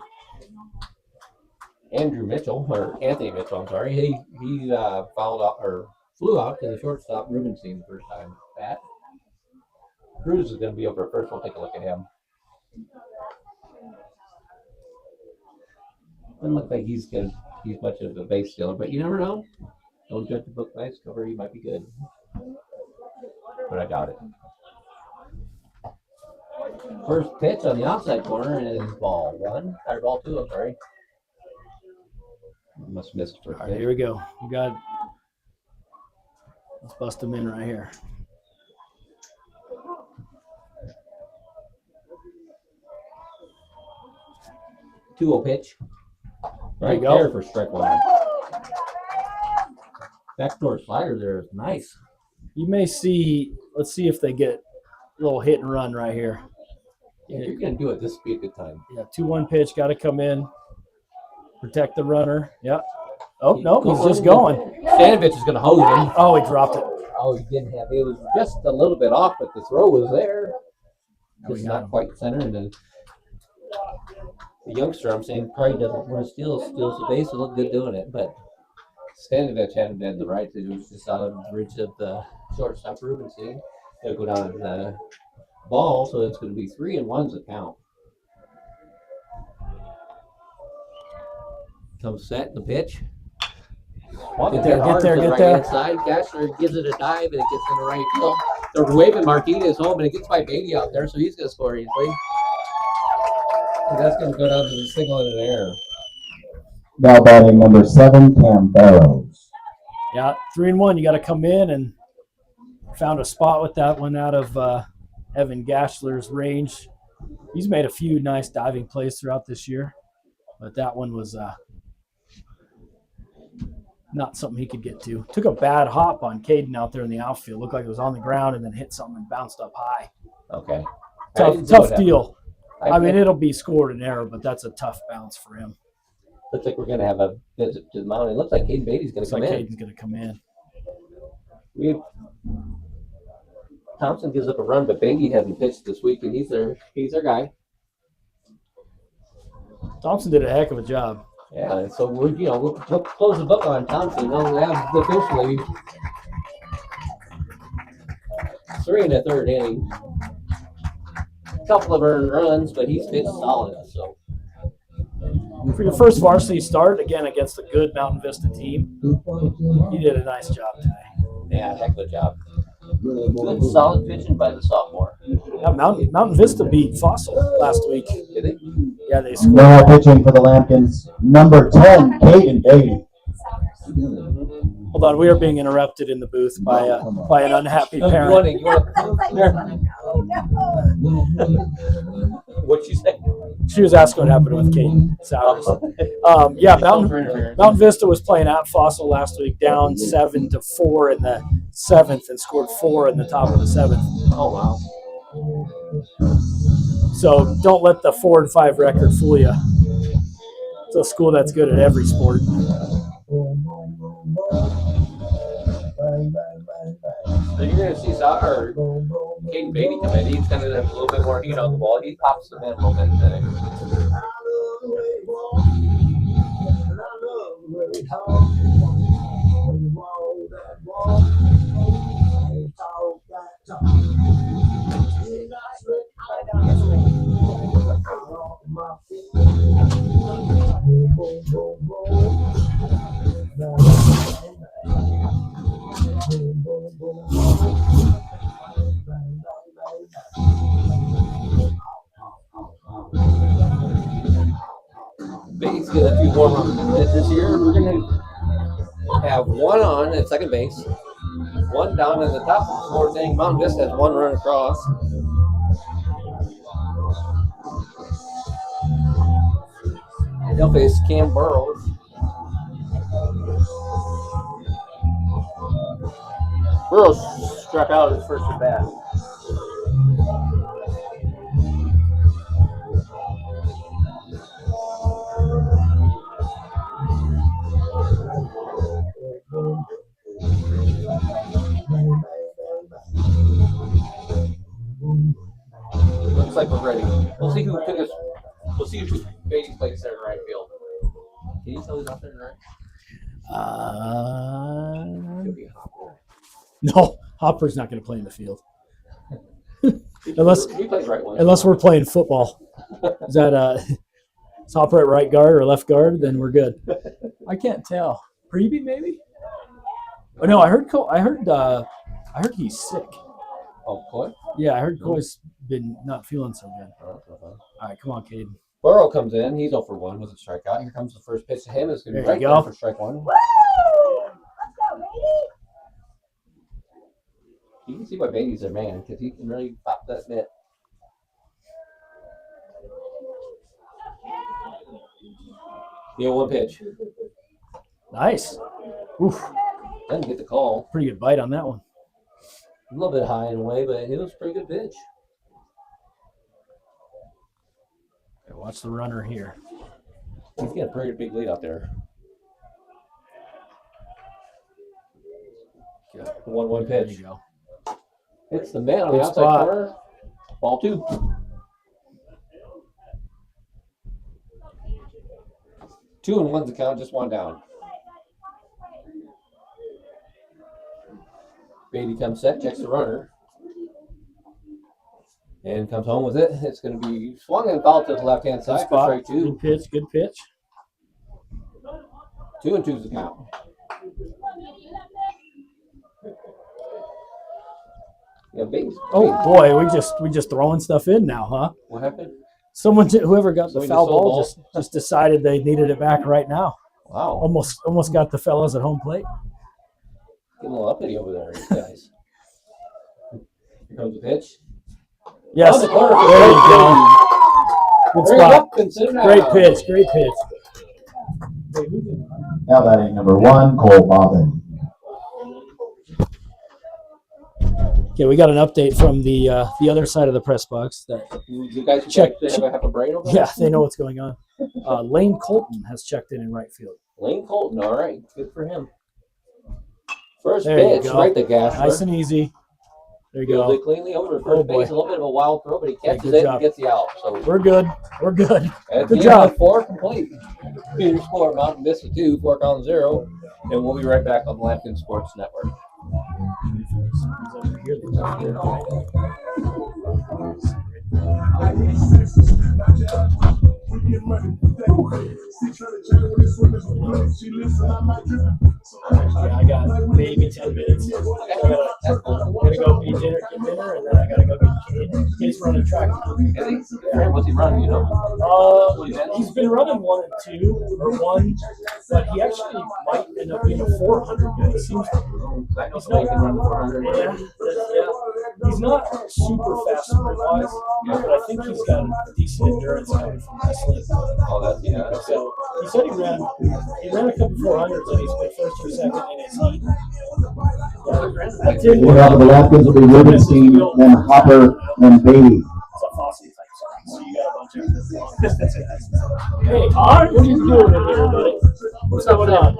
Anthony Mitchell. I'm sorry. He fouled out or flew out to the shortstop Rubenstein the first time bat. Cruz is going to be over first. We'll take a look at him. Doesn't look like he's much of a base stealer, but you never know. Don't judge the book by its cover. He might be good, but I doubt it. First pitch on the outside corner is ball 1 or ball 2. I'm sorry. Must have missed the first All pitch. right, here we go. Let's bust him in right here. Two-0 pitch. There you Right go. there for strike one. Backdoor slider there is nice. You may see. Let's see if they get a little hit and run right here. Yeah, if you're going to do it, this would be a good time. Yeah, 2-1 pitch. Got to come in. Protect the runner. Yep. Oh, no, he's just going. Stanovich is going to hose him. Oh, he dropped it. Oh, he didn't have it. It was just a little bit off, but the throw was there. Oh, It's he got not him. quite center. And then the youngster, I'm saying, probably doesn't want to steals the base and look good doing it. But Stanovich hadn't been the right. It was just out of the reach of the shortstop Rubenstein. They'll go down to the ball, so it's going to be 3-1's the count. Comes set the pitch. Get there. Inside. Gassner gives it a dive and it gets in the right field. They're waving Martinez home and it gets by Beatty out there, so he's going to score easily. And that's going to go down to the single in an error. Now batting number 7, Cam Barrows. Yeah, 3-1. You got to come in, and found a spot with that one out of Evan Gassler's range. He's made a few nice diving plays throughout this year, but that one was not something he could get to. Took a bad hop on Caden out there in the outfield. Looked like it was on the ground and then hit something and bounced up high. Okay. Tough deal. I mean, it'll be scored an error, but that's a tough bounce for him. Looks like we're going to have a visit to the mound. It looks like Caden Beatty's going Looks to come like in. Caden's going to come in. Thompson gives up a run, but Beatty hasn't pitched this week, and he's their guy. Thompson did a heck of a job. Yeah, so we'll close the book on Thompson. We'll have officially 3 1/3 inning. A couple of earned runs, but he's pitched solid. So For your first varsity start, again, against a good Mountain Vista team, he did a nice job today. yeah, heck of a job. Good solid pitching by the sophomore. Yeah, Mountain Vista beat Fossil last week. Did they? Yeah, they scored. Now pitching for the Lambkins, number 10, Caden Beatty. Hold on, we are being interrupted in the booth by an unhappy parent. What'd you say? She was asking what happened with Kate Sowers. Yeah, Mountain Vista was playing at Fossil last week, down 7-4 in the 7th, and scored 4 in the top of the 7th. Oh wow. So don't let the 4-5 record fool you. It's a school that's good at every sport. So you're going to see Sauter, Caden Beatty come in. He's going to have a little bit more heat on the ball. He pops them in a little bit today. Beatty's getting a few more this year. We're going to have one on at second base, one down in the top of the fourth inning. Mountain Vista has one run across. They'll face Cam Burrows. Burrows struck out his first at bat. Looks like we're ready. We'll see who took us. We'll see who Beatty plays there in right field. Can you tell who's out there in right? Could be Hopper. No, Hopper's not going to play in the field. unless he plays right one. Unless we're playing football. Is that is Hopper at right guard or left guard? Then we're good. I can't tell. Preby maybe? Oh no, I heard he's sick. Oh, Coy? Yeah, I heard Coy's been not feeling so good. All right, come on, Caden. Burrow comes in. He's 0 for 1 with a strikeout. Here comes the first pitch to him. It's going to be right there for strike one. Woo! Let's go, baby! You can see why Beatty's their man because he can really pop that mitt. The 0-1 pitch. Nice. Oof. Doesn't get the call. Pretty good bite on that one. A little bit high in a way, but it was a pretty good pitch. Okay, watch the runner here. He's got a pretty big lead out there. Good. The 1-1 pitch. There you go. Hits the man on the Good outside spot. corner. Ball 2. 2-1's the count, just one down. Beatty comes set, checks the runner. And comes home with it. It's going to be swung and fouled to the left-hand Good side for spot. strike 2. Good pitch. Good pitch. 2-2's the count. Yeah, Beatty's. Oh boy, we just throwing stuff in now, huh? What happened? Whoever got the Somebody foul just sold ball ball? just decided they needed it back right now. Wow. Almost got the fellas at home plate. Getting a little uppity over there, you guys. Here comes the pitch. Yes. On the corner for There you strike go. Good two. Hurry spot. up and sit down. Great pitch. Great pitch. Now batting number 1, Cole Bobbin. Okay, we got an update from the other side of the press box. That You guys Check- check. They have a brain over there? yeah, they know what's going on. Lane Colton has checked in right field. Lane Colton, all right. Good for him. First There you pitch, go. right to Gasper. Nice and easy. There you Fielded go. cleanly over to Oh, first boy. base. A little bit of a wild throw, but he catches good it job. and gets the out. So We're good. We're good. at Good the job. end of 4 complete. Your score, Mountain Vista 2, 4-0. And we'll be right back on the Lambkin Sports Network. Yeah, I got maybe 10 minutes. I'm gonna go get dinner, and then I gotta go get Cade. He's running track. What's he running, you know? He's been running 1 and 2 or 1, but he actually might end up being a 400 guy. He seems I know somebody can run 400. yeah. He's not super fast sprint wise, but I think he's got decent endurance coming from wrestling. Oh, that's, yeah. That's So he said he ran a couple 400s and he's been first or second in his heat. Leading off of the Lapkins will be Rubenstein, then Hopper, then Beatty. So you got a bunch of long distance guys. Hey, Todd, what are you doing in here, buddy? What's going on?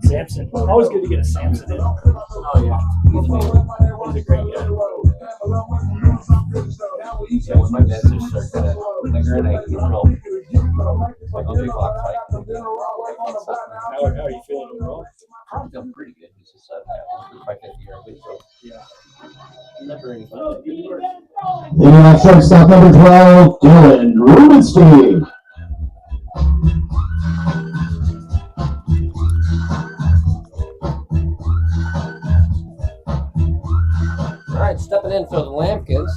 Samson. Always good to get a Samson in. Oh, yeah. He's a great guy. Yeah, when my meds just start kind of lingering, I get real. Like a big block fight. How are you feeling overall? I'm feeling pretty good. It's just my 50 year old. So, yeah. Never any fun. Leading off shortstop number 12, Dylan Rubenstein. All right, stepping in for the Lampkins.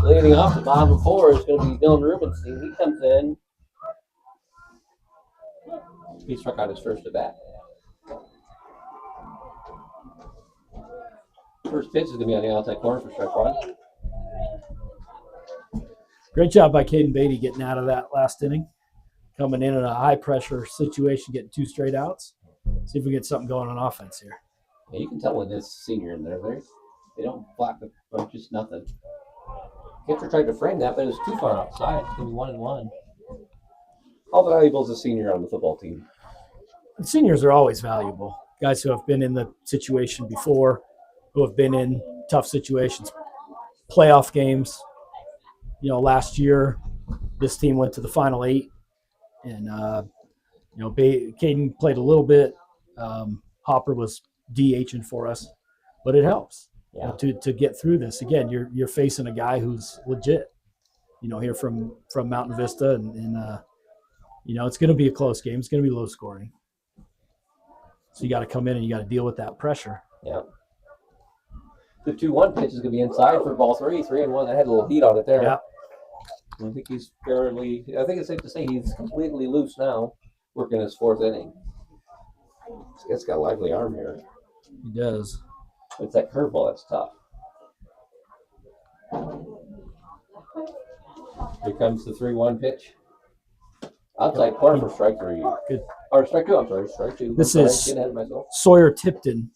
Leading off the bottom 4 is going to be Dylan Rubenstein. He comes in. He struck out his first at bat. First pitch is going to be on the outside corner for strike 1. Great job by Caden Beatty getting out of that last inning. Coming in a high pressure situation, getting 2 straight outs. See if we get something going on offense here. Yeah, you can tell when this senior in there. They don't block the just nothing. Pitcher tried to frame that, but it was too far outside. It's going to be 1-1. How valuable is a senior on the football team? And seniors are always valuable. Guys who have been in the situation before, who have been in tough situations, playoff games. You know, last year, this team went to the Final 8, and Caden played a little bit. Hopper was DHing for us, but it helps to get through this. Again, you're facing a guy who's legit. You know, here from Mountain Vista, and it's going to be a close game. It's going to be low scoring. So you got to come in and you got to deal with that pressure. Yeah. The 2-1 pitch is going to be inside for ball 3. 3-1. That had a little heat on it there. Yeah. I think it's safe to say he's completely loose now, working his 4th inning. He's got a lively arm here. He does. It's that curveball that's tough. Here comes the 3-1 pitch. Outside corner for strike 3. Good. Or strike 2, I'm sorry. Strike 2. This is getting ahead of myself. Sawyer Tipton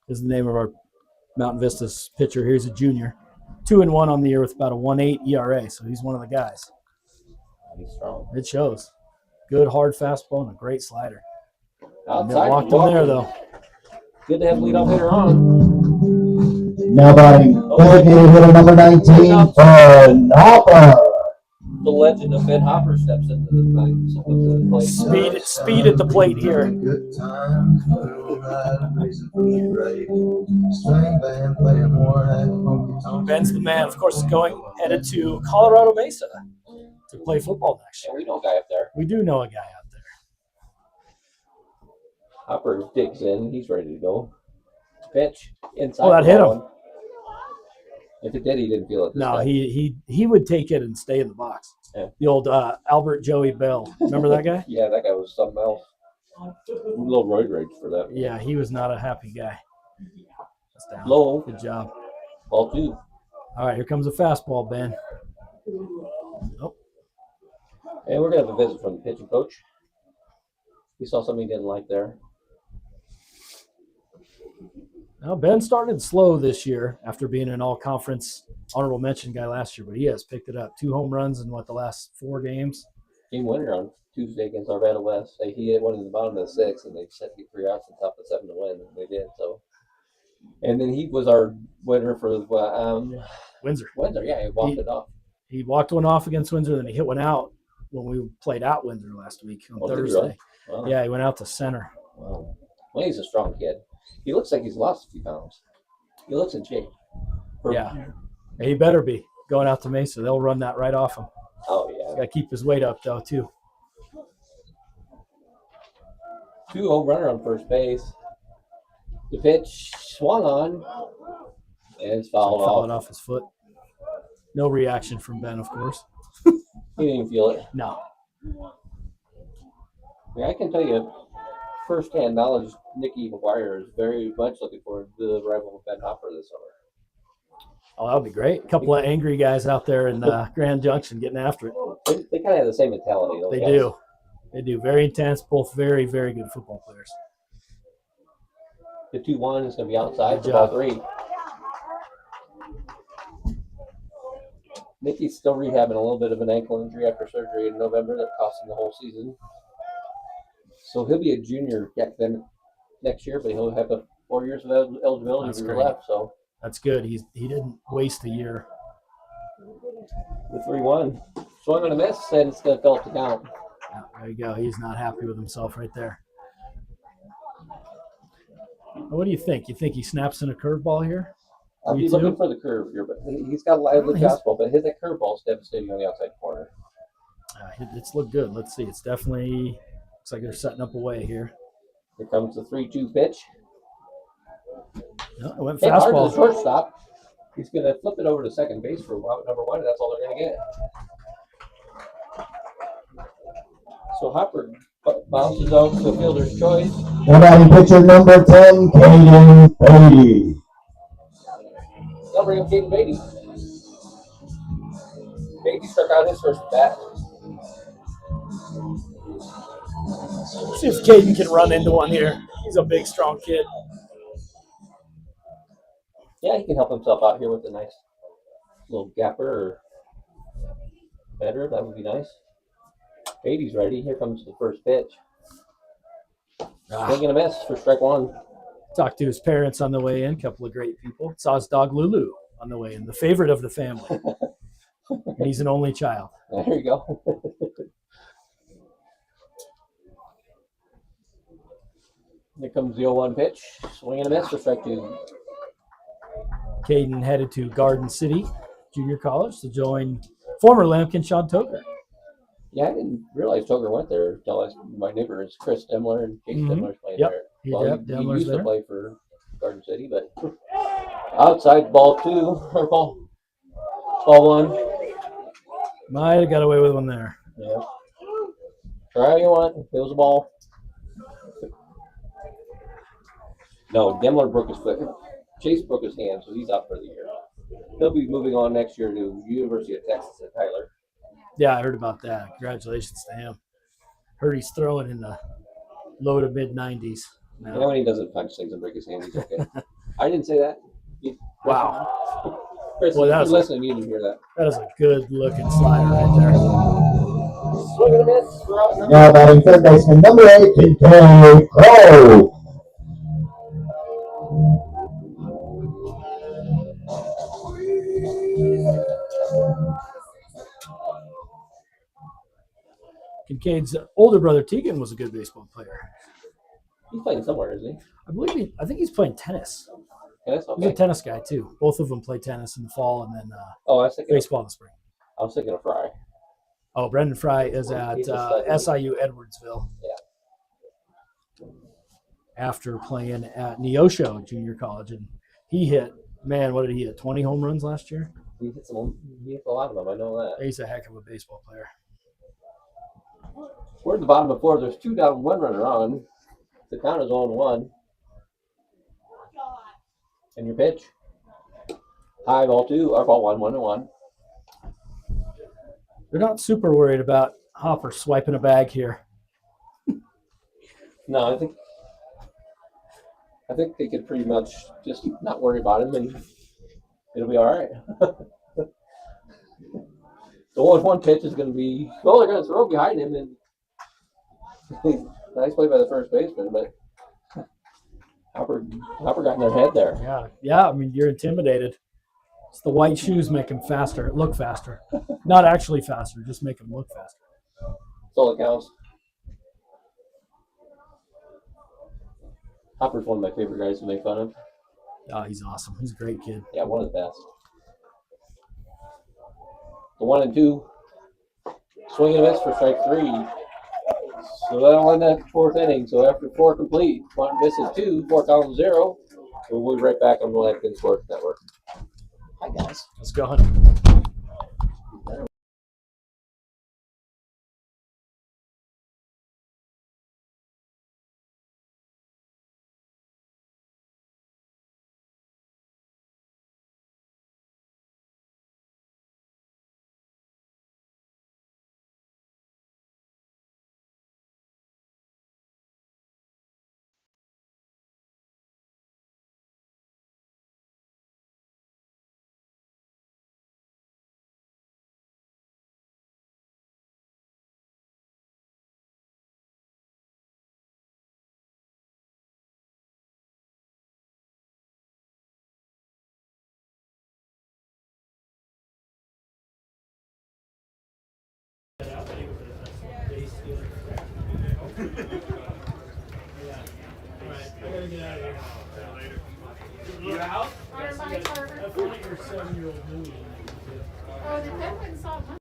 is the name of our Mountain Vista's pitcher. Here's a junior. 2-1 on the year with about a 1.8 ERA, so he's one of the guys. He's strong. It shows. Good hard fastball and a great slider. Outside. Walked him there, though. Good to have leadoff hitter on. Now batting, designated hitter number 19, Ben Hopper. The legend of Ben Hopper steps into the plate. Speed at the plate here. Good time. Ben's the man. Of course, headed to Colorado Mesa to play football next Yeah, year. we know a guy up there. We do know a guy out there. Hopper digs in. He's ready to go. Pitch inside. Oh, that hit him. If it did, he didn't feel it. No, time. he would take it and stay in the box. Yeah. The old Albert Joey Bell. Remember that guy? Yeah, that guy was something else. A little roid rage for that. Yeah, he was not a happy guy. That's down. Low. Good job. Ball 2. All right, here comes a fastball, Ben. Oh, And we're going to have a visit from the pitching coach. He saw something he didn't like there. now Ben started slow this year after being an all-conference honorable mention guy last year, but he has picked it up. 2 home runs in the last 4 games. Game winner on Tuesday against Arvada West. He hit one in the bottom of the 6th, and they set the 3 outs on top of 7 to win, and they did. So, and then he was our winner for Windsor. Windsor. Yeah, he walked it off. He walked one off against Windsor, then he hit one out when we played out Windsor last week on Did he Thursday. really? Wow. Yeah, he went out to center. Wow. Well, he's a strong kid. He looks like he's lost a few pounds. He looks in shape. Yeah, he better be. going out to Mesa. They'll run that right off him. Oh, yeah. Got to keep his weight up, though, too. 2-0 runner on first base. The pitch swung on and it's fouled Fouled off. off his foot. No reaction from Ben, of course. He didn't even feel it. No. Yeah, I can tell you firsthand knowledge, Nicky McGuire is very much looking forward to the arrival of Ben Hopper this summer. Oh, that would be great. A couple of angry guys out there in Grand Junction getting after it. They kind of have the same mentality. Those They guys. do. They do. Very intense. Both very, very good football players. The 2-1 is going to be outside Good for ball job. 3. Nicky's still rehabbing a little bit of an ankle injury after surgery in November that cost him the whole season. So he'll be a junior academic next year, but he'll have 4 years of eligibility That's for great. left. So That's good. He didn't waste a year. the 3-1. Swung on a miss, and it's going to fill up the count. Yeah, there you go. He's not happy with himself right there. What do you think? You think he snaps in a curveball here? I'll Me be too. looking for the curve here, but he's got a lively He's- fastball, but his curveball is devastating on the outside corner. It's looked good. Let's see. It's definitely looks like they're setting up a way here. Here comes the 3-2 pitch. No, it went Hit hard to the fastball. shortstop. He's going to flip it over to second base for number 1, and that's all they're going to get. So Hopper bounces out to fielder's choice. The batting pitcher number 10, Caden Beatty. They'll bring up Caden Beatty. Beatty struck out his first bat. See if Caden can run into one here. He's a big, strong kid. Yeah, he can help himself out here with a nice little gapper or better. That would be nice. Beatty's ready. Here comes the first pitch. Swing and a miss for strike 1. Talked to his parents on the way in. Couple of great people. Saw his dog Lulu on the way in. The favorite of the family. And he's an only child. There you go. Here comes the 0-1 pitch. Swing and a miss for strike 2. Caden headed to Garden City Junior College to join former Lambkin Sean Toker. Yeah, I didn't realize Toger went there until my neighbors, Chris Demler and Chase Demler's playing Yep. there. He Well, yep, he Demler's used to there. play for Garden City, but outside ball 2 or ball 1. Might have got away with one there. Yeah. Try how you want. It was a ball. No, Demler broke his foot. Chase broke his hand, so he's out for the year. He'll be moving on next year to University of Texas at Tyler. Yeah, I heard about that. Congratulations to him. Heard he's throwing in the low to mid 90s You know, now. when he doesn't punch things and break his hand, he's okay. I didn't say that. Wow. Chris, Well, if that's- you're listening, you didn't hear that. That is a good looking slider right there. Swing and a miss for out number. Now batting third baseman number 8, Kincaid Crow. Kincaid's older brother Tegan was a good baseball player. He's playing somewhere, isn't he? I think he's playing tennis. Yes, He's a okay. tennis guy too. Both of them play tennis in the fall and then Oh, I baseball in the spring. was thinking of Fry. Oh, Brendan Fry is at He's a stud. SIU Edwardsville. Yeah. After playing at Neosho Junior College, and he hit, man, what did he hit? 20 home runs last year. He hits a lot of them. I know that. He's a heck of a baseball player. We're at the bottom of 4. There's 2 down, 1 runner on. The count is 0-1. And your pitch. High ball 2 or ball 1, 1-1. They're not super worried about Hopper swiping a bag here. No, I think they could pretty much just not worry about him and it'll be all right. The 1-1 pitch is going to be, well, they're going to throw behind him and nice play by the first baseman, but Hopper got in their head there. Yeah. I mean, you're intimidated. It's the white shoes make him faster, look faster. Not actually faster, just make him look faster. That's all that counts. Hopper's one of my favorite guys to make fun of. Oh, he's awesome. He's a great kid. Yeah, one of the best. The 1 and 2. Swing and a miss for strike 3. So that'll end that 4th inning. So after 4 complete, one miss is 2, 4 column 0. We'll be right back on the Lampkin Sports Network. Hi, guys. Let's go hunt. You out? Or my Carter. I feel like your 7-year-old movie. Oh, the penguin saw my.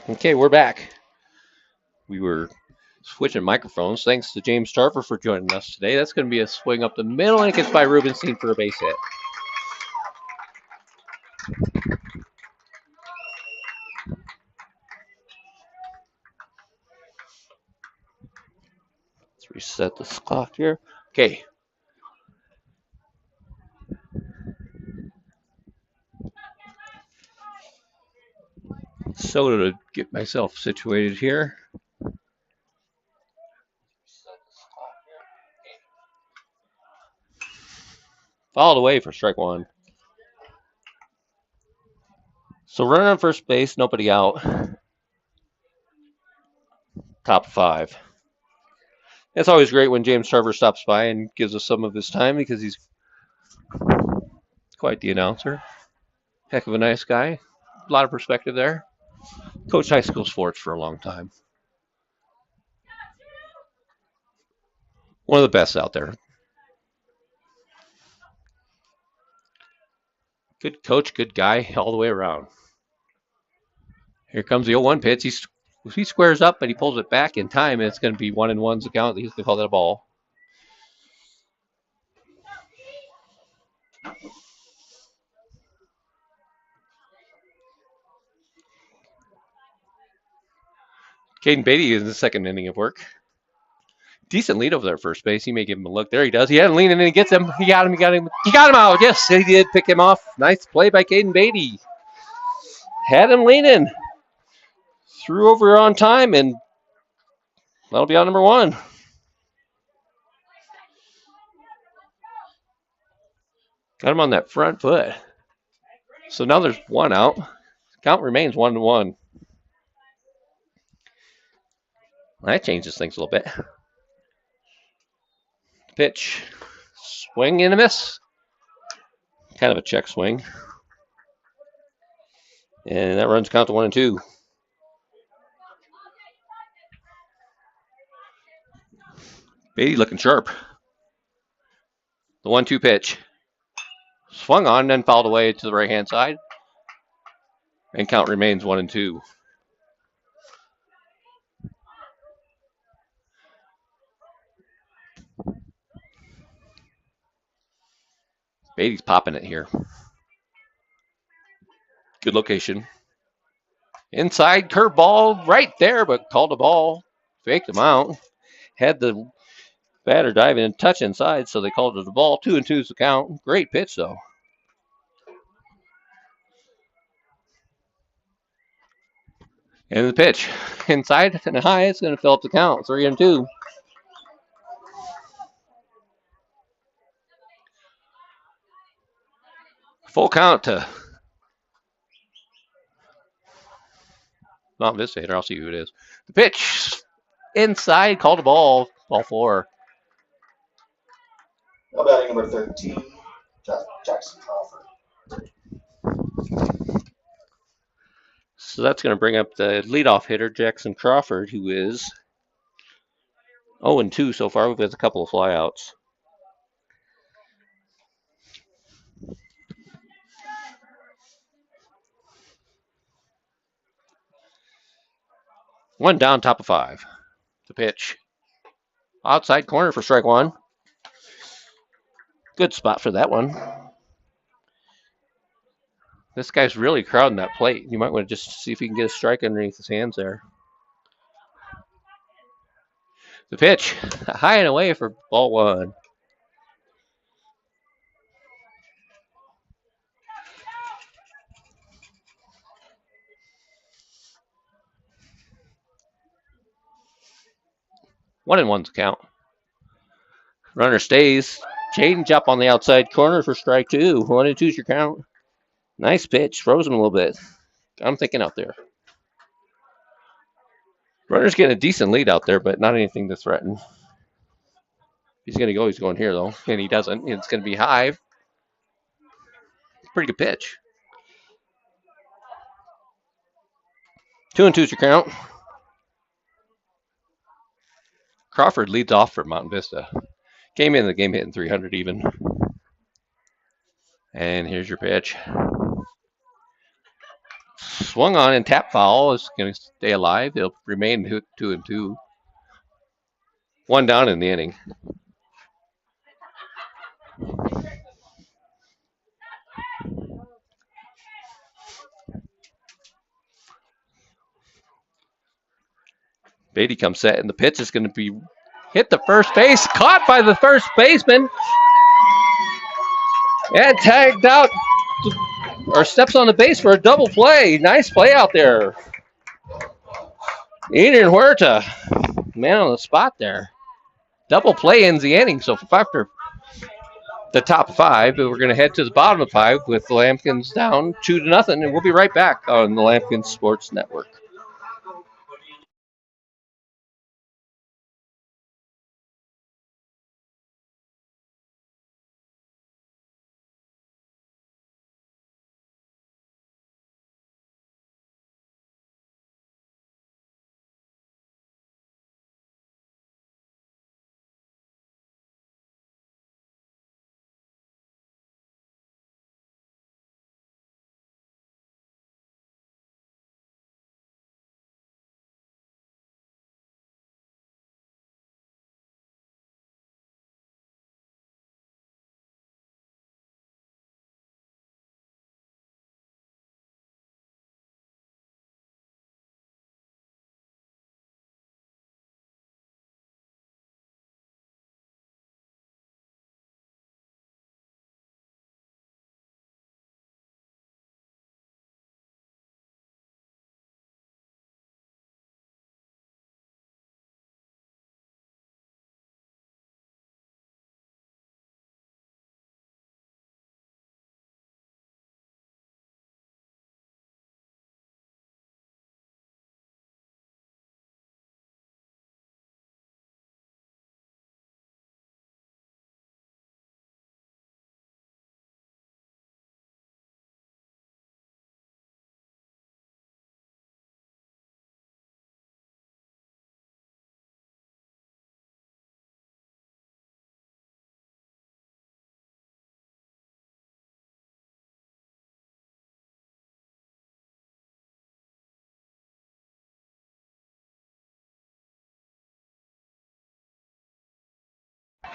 Okay, we're back. We were switching microphones. Thanks to James Tarver for joining us today. That's going to be a swing up the middle, and it gets by Rubenstein for a base hit. Let's reset this clock here. Okay. So to get myself situated here. Fouled away for strike 1. So running on first base, nobody out. Top 5. It's always great when James Tarver stops by and gives us some of his time because he's quite the announcer. Heck of a nice guy. A lot of perspective there. Coached high school sports for a long time. One of the best out there. Good coach, good guy, all the way around. Here comes the 0-1 pitch. He squares up, but he pulls it back in time, and it's going to be 1-1's account. He's going to call that a ball. Caden Beatty is in the second inning of work. Decent lead over there at first base. He may give him a look. There he does. He had him leaning and he gets him. He got him out. Yes, he did pick him off. Nice play by Caden Beatty. Had him leaning. Threw over on time, and that'll be out number 1. Got him on that front foot. So now there's 1 out. Count remains 1-1. That changes things a little bit. Pitch. Swing and a miss. Kind of a check swing. And that runs count to 1-2. Beatty looking sharp. The 1-2 pitch. Swung on, then fouled away to the right-hand side. And count remains 1-2. Beatty's popping it here. Good location. Inside curveball right there, but called the ball. Faked him out. Had the batter diving and touch inside, so they called it a ball. 2-2 is the count. Great pitch, though. And the pitch. Inside and high, it's going to fill up the count. 3-2. Full count to not Vista hitter. I'll see who it is. The pitch inside, called a ball. Ball 4. Now batting number 13, Jackson Crawford. So that's going to bring up the leadoff hitter, Jackson Crawford, who is 0-2 so far. We've got a couple of flyouts. One down, top of 5. The pitch. Outside corner for strike 1. Good spot for that one. This guy's really crowding that plate. You might want to just see if you can get a strike underneath his hands there. The pitch. High and away for ball 1. One and one's count. Runner stays. Change up on the outside corner for strike 2. 1-2's your count. Nice pitch. Froze him a little bit. I'm thinking out there. Runner's getting a decent lead out there, but not anything to threaten. He's going to go. He's going here, though. And he doesn't. It's going to be high. Pretty good pitch. 2-2's your count. Crawford leads off for Mountain Vista. Came in the game hitting 300 even. And here's your pitch. Swung on and tap foul. Is going to stay alive. It'll remain 2-2. One down in the inning. Beatty comes set, and the pitch is going to be hit the first base. Caught by the first baseman. And tagged out, or steps on the base for a double play. Nice play out there. Eden Huerta, man on the spot there. Double play ends the inning. So after the top 5, we're going to head to the bottom of 5 with the Lambkins down 2-0, and we'll be right back on the Lambkins Sports Network.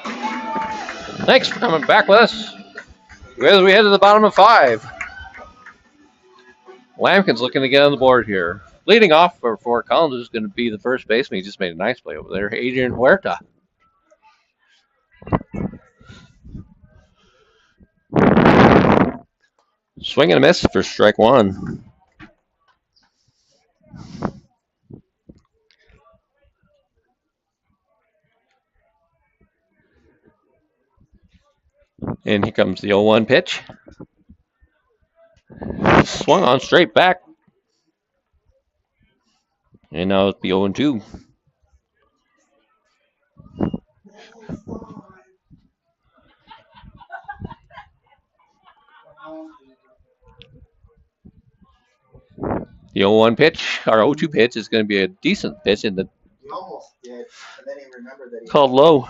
Thanks for coming back with us. As we head to the bottom of 5. Lampkin's looking to get on the board here. Leading off for Fort Collins is going to be the first baseman. He just made a nice play over there, Adrian Huerta. Swing and a miss for strike 1. And here comes the 0-1 pitch. Swung on straight back. And now it's the 0-2. The 0-1 pitch, or 0-2 pitch, is going to be a decent pitch in the. He almost did, and then he remembered that he Called low.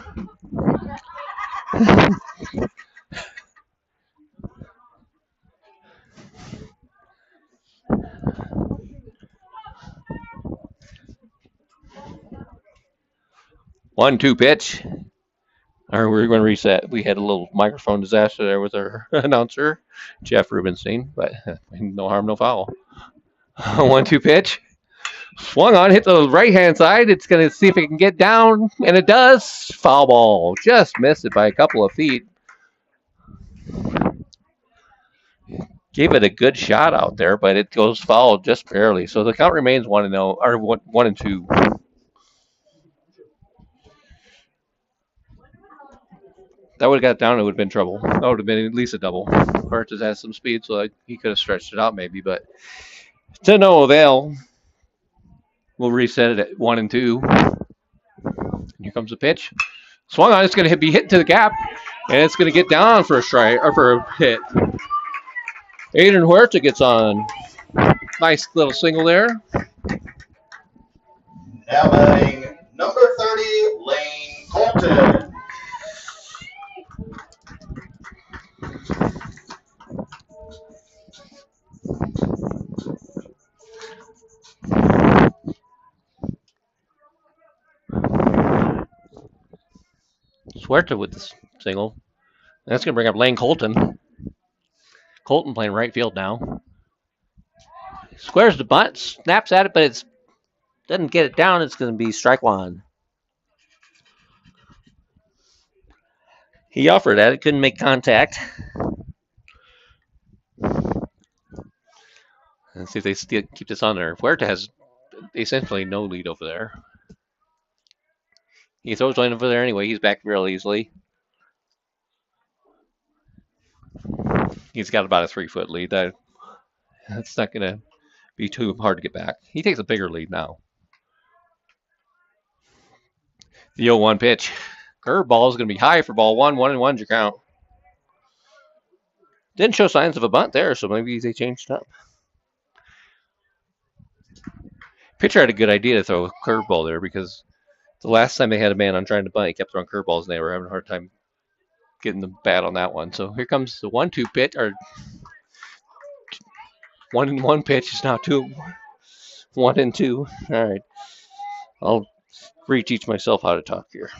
1-2 pitch. Or we're going to reset. We had a little microphone disaster there with our announcer, Jeff Rubenstein, but no harm, no foul. 1-2 pitch. Swung on, hit the right-hand side. It's going to see if it can get down, and it does. Foul ball. Just missed it by a couple of feet. Gave it a good shot out there, but it goes foul just barely. So the count remains 1-0, or 1-2. That would have got down, it would have been trouble. That would have been at least a double. Huertas has some speed, so he could have stretched it out maybe, but to no avail. We'll reset it at 1-2. Here comes the pitch. Swung on, it's going to be hit to the gap, and it's going to get down for a strike or for a hit. Adrian Huerta gets on. Nice little single there. now batting number 30, Lane Colton. Huerta with the single. That's going to bring up Lane Colton. Colton playing right field now. Squares the bunt, snaps at it, but it doesn't get it down. It's going to be strike 1. He offered at it, couldn't make contact. Let's see if they still keep this on there. Huerta has essentially no lead over there. He throws one over there anyway. He's back real easily. He's got about a 3-foot lead. That's not going to be too hard to get back. He takes a bigger lead now. The 0-1 pitch. Curveball is going to be high for ball 1. 1-1's your count. Didn't show signs of a bunt there, so maybe they changed it up. Pitcher had a good idea to throw a curveball there because the last time they had a man on trying to bunt, he kept throwing curveballs and they were having a hard time getting the bat on that one. So here comes the 1-2 pitch, or 1-1 pitch is now 1-2. All right. I'll reteach myself how to talk here.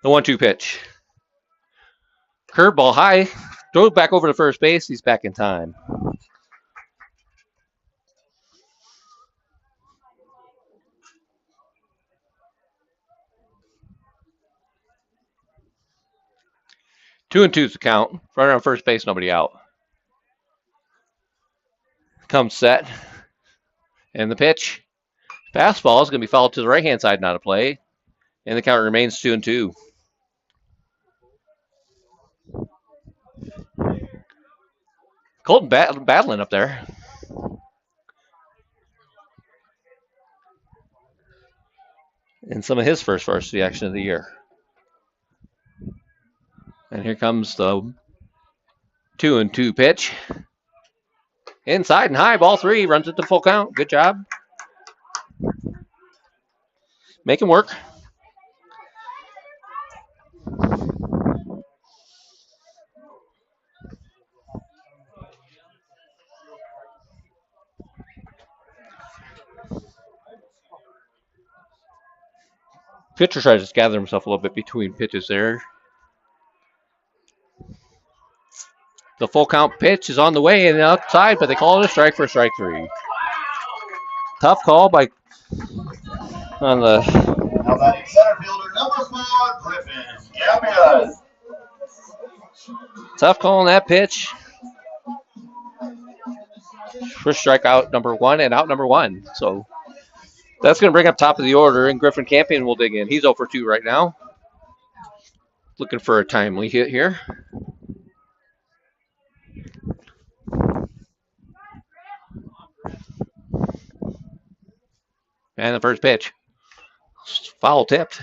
The 1-2 pitch. Curveball high. Throw it back over to first base. He's back in time. Two and two's the count. Runner on first base, nobody out. Comes set. And the pitch. Fastball is going to be fouled to the right-hand side, not a play. And the count remains 2-2. Colton battling up there. And some of his first varsity action of the year. And here comes the 2-2 pitch. Inside and high, ball 3, runs it to full count. Good job. Make him work. Pitcher tries to just gather himself a little bit between pitches there. The full count pitch is on the way and outside, but they call it a strike for strike 3. Tough call by on the Now batting center fielder number 4, Griffin Gambia. tough call on that pitch. First strikeout number 1 and out number 1. So that's going to bring up top of the order, and Griffin Campion will dig in. He's 0 for 2 right now. Looking for a timely hit here. And the first pitch. Foul tipped.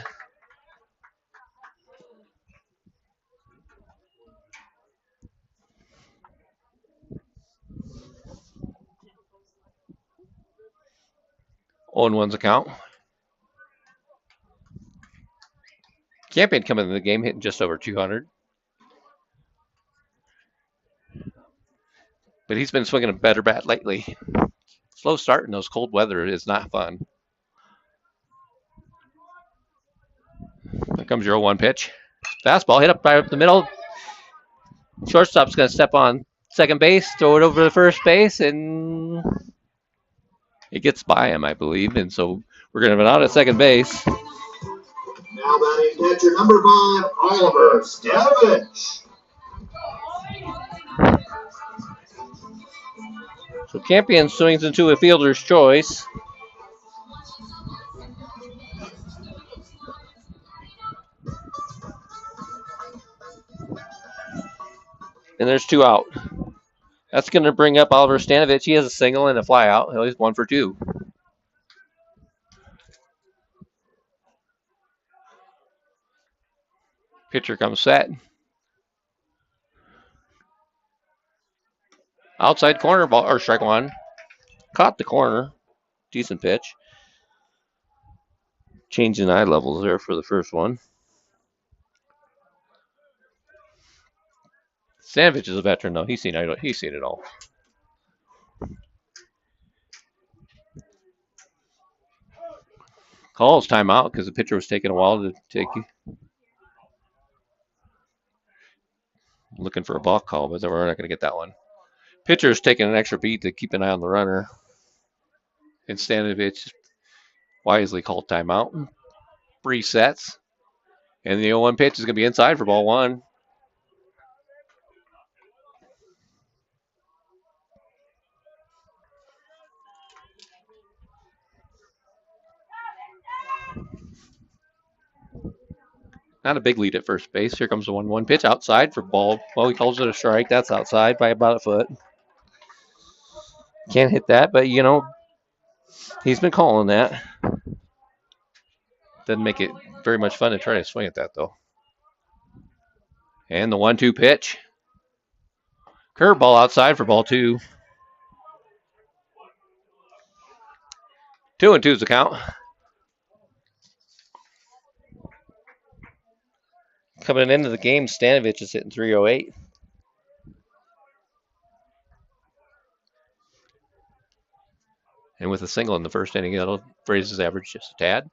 On one's account. Campion coming into the game hitting just over 200. But he's been swinging a better bat lately. Slow start in those cold weather is not fun. Here comes your 0-1 pitch. Fastball hit up right up the middle. Shortstop's going to step on second base, throw it over to first base, and it gets by him, I believe. And so we're going to have an out at second base. Now batting catcher number 5, Oliver Stavich. So Campion swings into a fielder's choice. And there's 2 out. That's going to bring up Oliver Stanovich. He has a single and a fly out. He's 1 for 2. Pitcher comes set. Outside corner ball, or strike 1. Caught the corner. Decent pitch. Changing eye levels there for the first one. Stanovich is a veteran, though. He's seen it all. Calls timeout because the pitcher was taking a while to take. Looking for a balk call, but we're not going to get that one. Pitcher's taking an extra beat to keep an eye on the runner. And Stanovich wisely called timeout. Resets. And the 0-1 pitch is going to be inside for ball 1. Not a big lead at first base. Here comes the 1-1 pitch outside for ball. Well, he calls it a strike. That's outside by about a foot. Can't hit that, but, he's been calling that. Doesn't make it very much fun to try to swing at that, though. And the 1-2 pitch. Curveball outside for ball 2. 2-2 is the count. Coming into the game, Stanovich is hitting .308. And with a single in the first inning, that'll raise his average just a tad.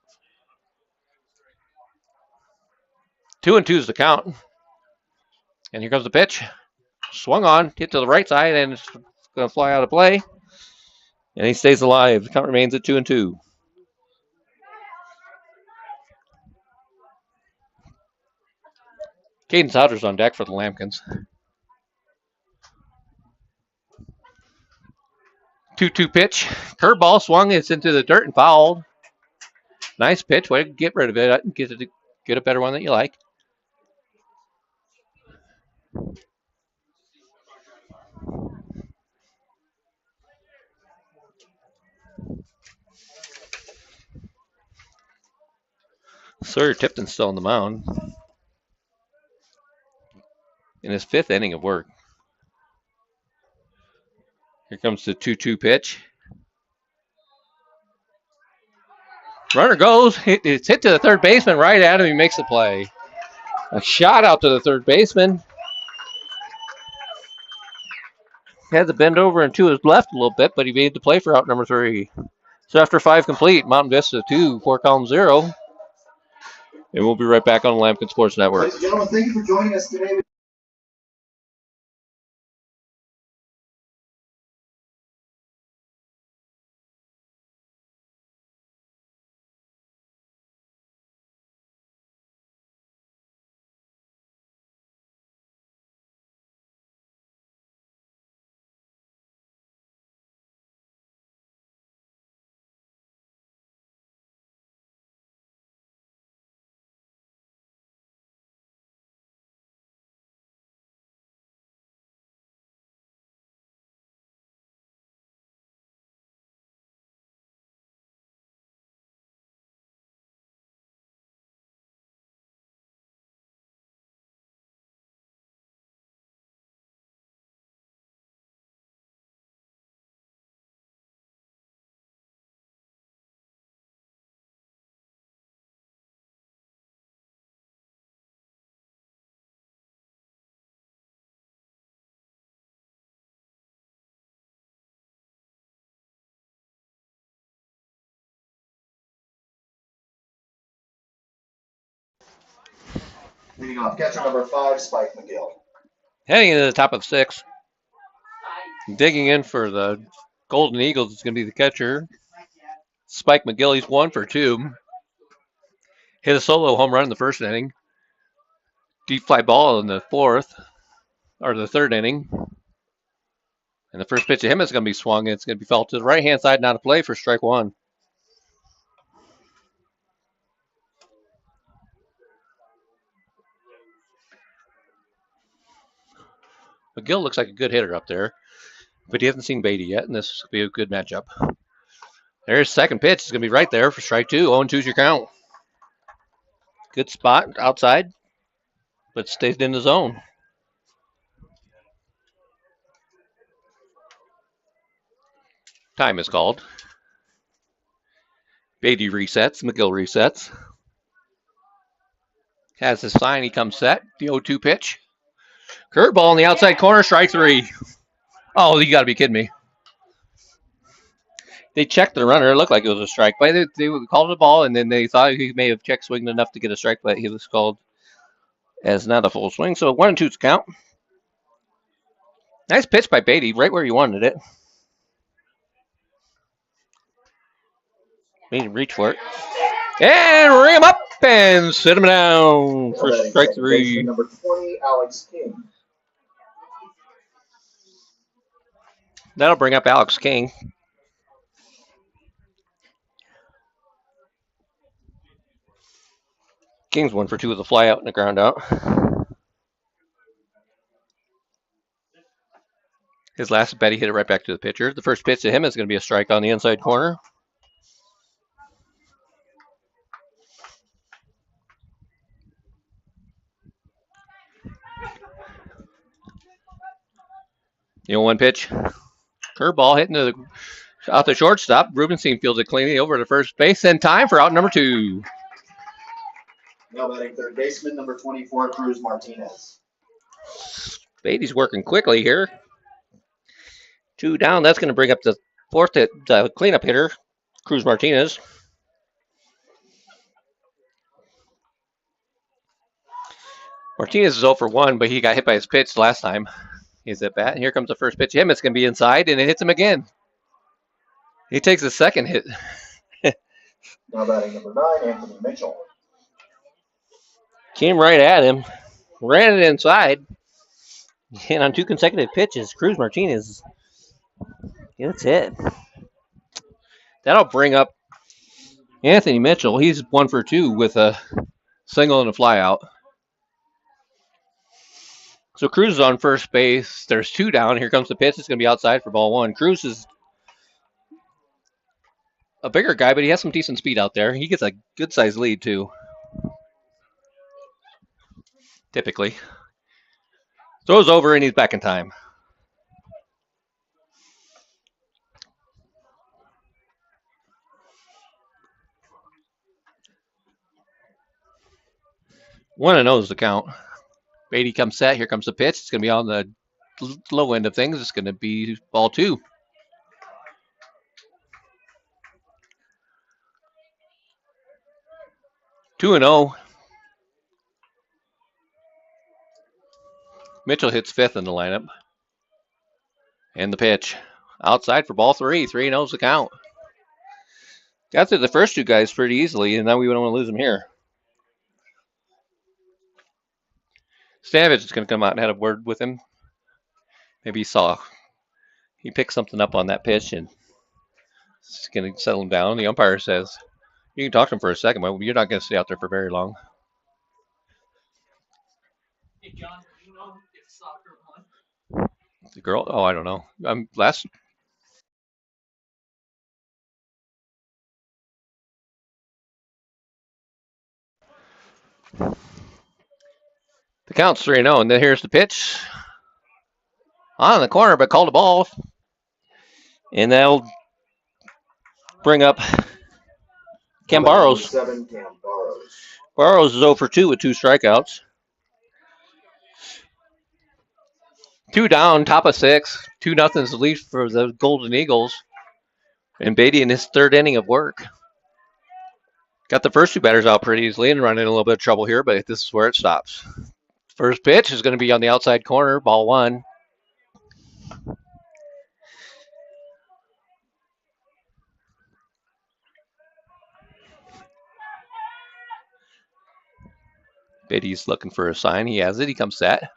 2-2 is the count. And here comes the pitch. Swung on, hit to the right side, and it's going to fly out of play. And he stays alive. The count remains at 2-2. Caden Souders on deck for the Lambkins. 2-2 pitch. Curveball swung. It's into the dirt and fouled. Nice pitch. Way to get rid of it. Get a better one that you like. Sawyer Tipton's still on the mound. In his 5th inning of work. Here comes the 2-2 pitch. Runner goes. It's hit to the third baseman right at him. He makes the play. A shot out to the third baseman. Had to bend over and to his left a little bit, but he made the play for out number 3. So after 5 complete, Mountain Vista 2, 4 column 0. And we'll be right back on the Lambkin Sports Network. Ladies and gentlemen, thank you for joining us today. Leading off, catcher number 5, Spike McGill. Heading into the top of 6. Digging in for the Golden Eagles is going to be the catcher. Spike McGill, he's 1 for 2. Hit a solo home run in the first inning. Deep fly ball in the third inning. And the first pitch of him is going to be swung. It's going to be fouled to the right-hand side, not a play for strike 1. McGill looks like a good hitter up there, but he hasn't seen Beatty yet, and this will be a good matchup. There's second pitch. It's going to be right there for strike 2. 0-2's your count. Good spot outside, but stays in the zone. Time is called. Beatty resets. McGill resets. Has his sign. He comes set. The 0-2 pitch. Curveball in the outside corner. Strike 3. Oh, you got to be kidding me. They checked the runner. It looked like it was a strike, but they called it a ball, and then they thought he may have check swinged enough to get a strike, but he was called as not a full swing. So 1-2's count. Nice pitch by Beatty, right where he wanted it. Made him reach for it. And ring him up and sit him down for strike 3. Number 20, Alex King. That'll bring up Alex King. King's 1 for 2 with a fly out and a ground out. His last at bat, he hit it right back to the pitcher. The first pitch to him is going to be a strike on the inside corner. The 0-1 pitch. Curveball hitting out the shortstop. Rubenstein fields it cleanly over to first base. And time for out number 2. Now batting third baseman, number 24, Cruz Martinez. Beatty's working quickly here. 2 down. That's going to bring up the fourth cleanup hitter, Cruz Martinez. Martinez is 0 for 1, but he got hit by his pitch last time. He's at bat. Here comes the first pitch to him. It's going to be inside, and it hits him again. He takes a second hit. Now batting number 9, Anthony Mitchell. Came right at him. Ran it inside. And on 2 consecutive pitches, Cruz Martinez gets hit. That'll bring up Anthony Mitchell. He's 1 for 2 with a single and a fly out. So Cruz is on first base. There's 2 down. Here comes the pitch. It's going to be outside for ball 1. Cruz is a bigger guy, but he has some decent speed out there. He gets a good-sized lead, too. Typically. Throws over, and he's back in time. One and 0 is the count. Beatty comes set. Here comes the pitch. It's going to be on the low end of things. It's going to be ball 2. Two and 0. Mitchell hits 5th in the lineup. And the pitch. Outside for ball 3. 3-0's the count. Got through the first 2 guys pretty easily, and now we don't want to lose them here. Stavage is going to come out and have a word with him. Maybe he picked something up on that pitch and it's going to settle him down. The umpire says, you can talk to him for a second, but you're not going to stay out there for very long. Hey, John, do you know if soccer won? The girl? Oh, I don't know. The count's 3-0, and then here's the pitch. On the corner, but called a ball. And that'll bring up Cam Barrows. 7, Cam Barrows. Barrows is 0 for 2 with 2 strikeouts. 2 down, top of 6. 2-0's the lead for the Golden Eagles. And Beatty in his 3rd inning of work. Got the first 2 batters out pretty easily and running a little bit of trouble here, but this is where it stops. First pitch is going to be on the outside corner, ball 1. Beatty's looking for a sign. He has it. He comes set.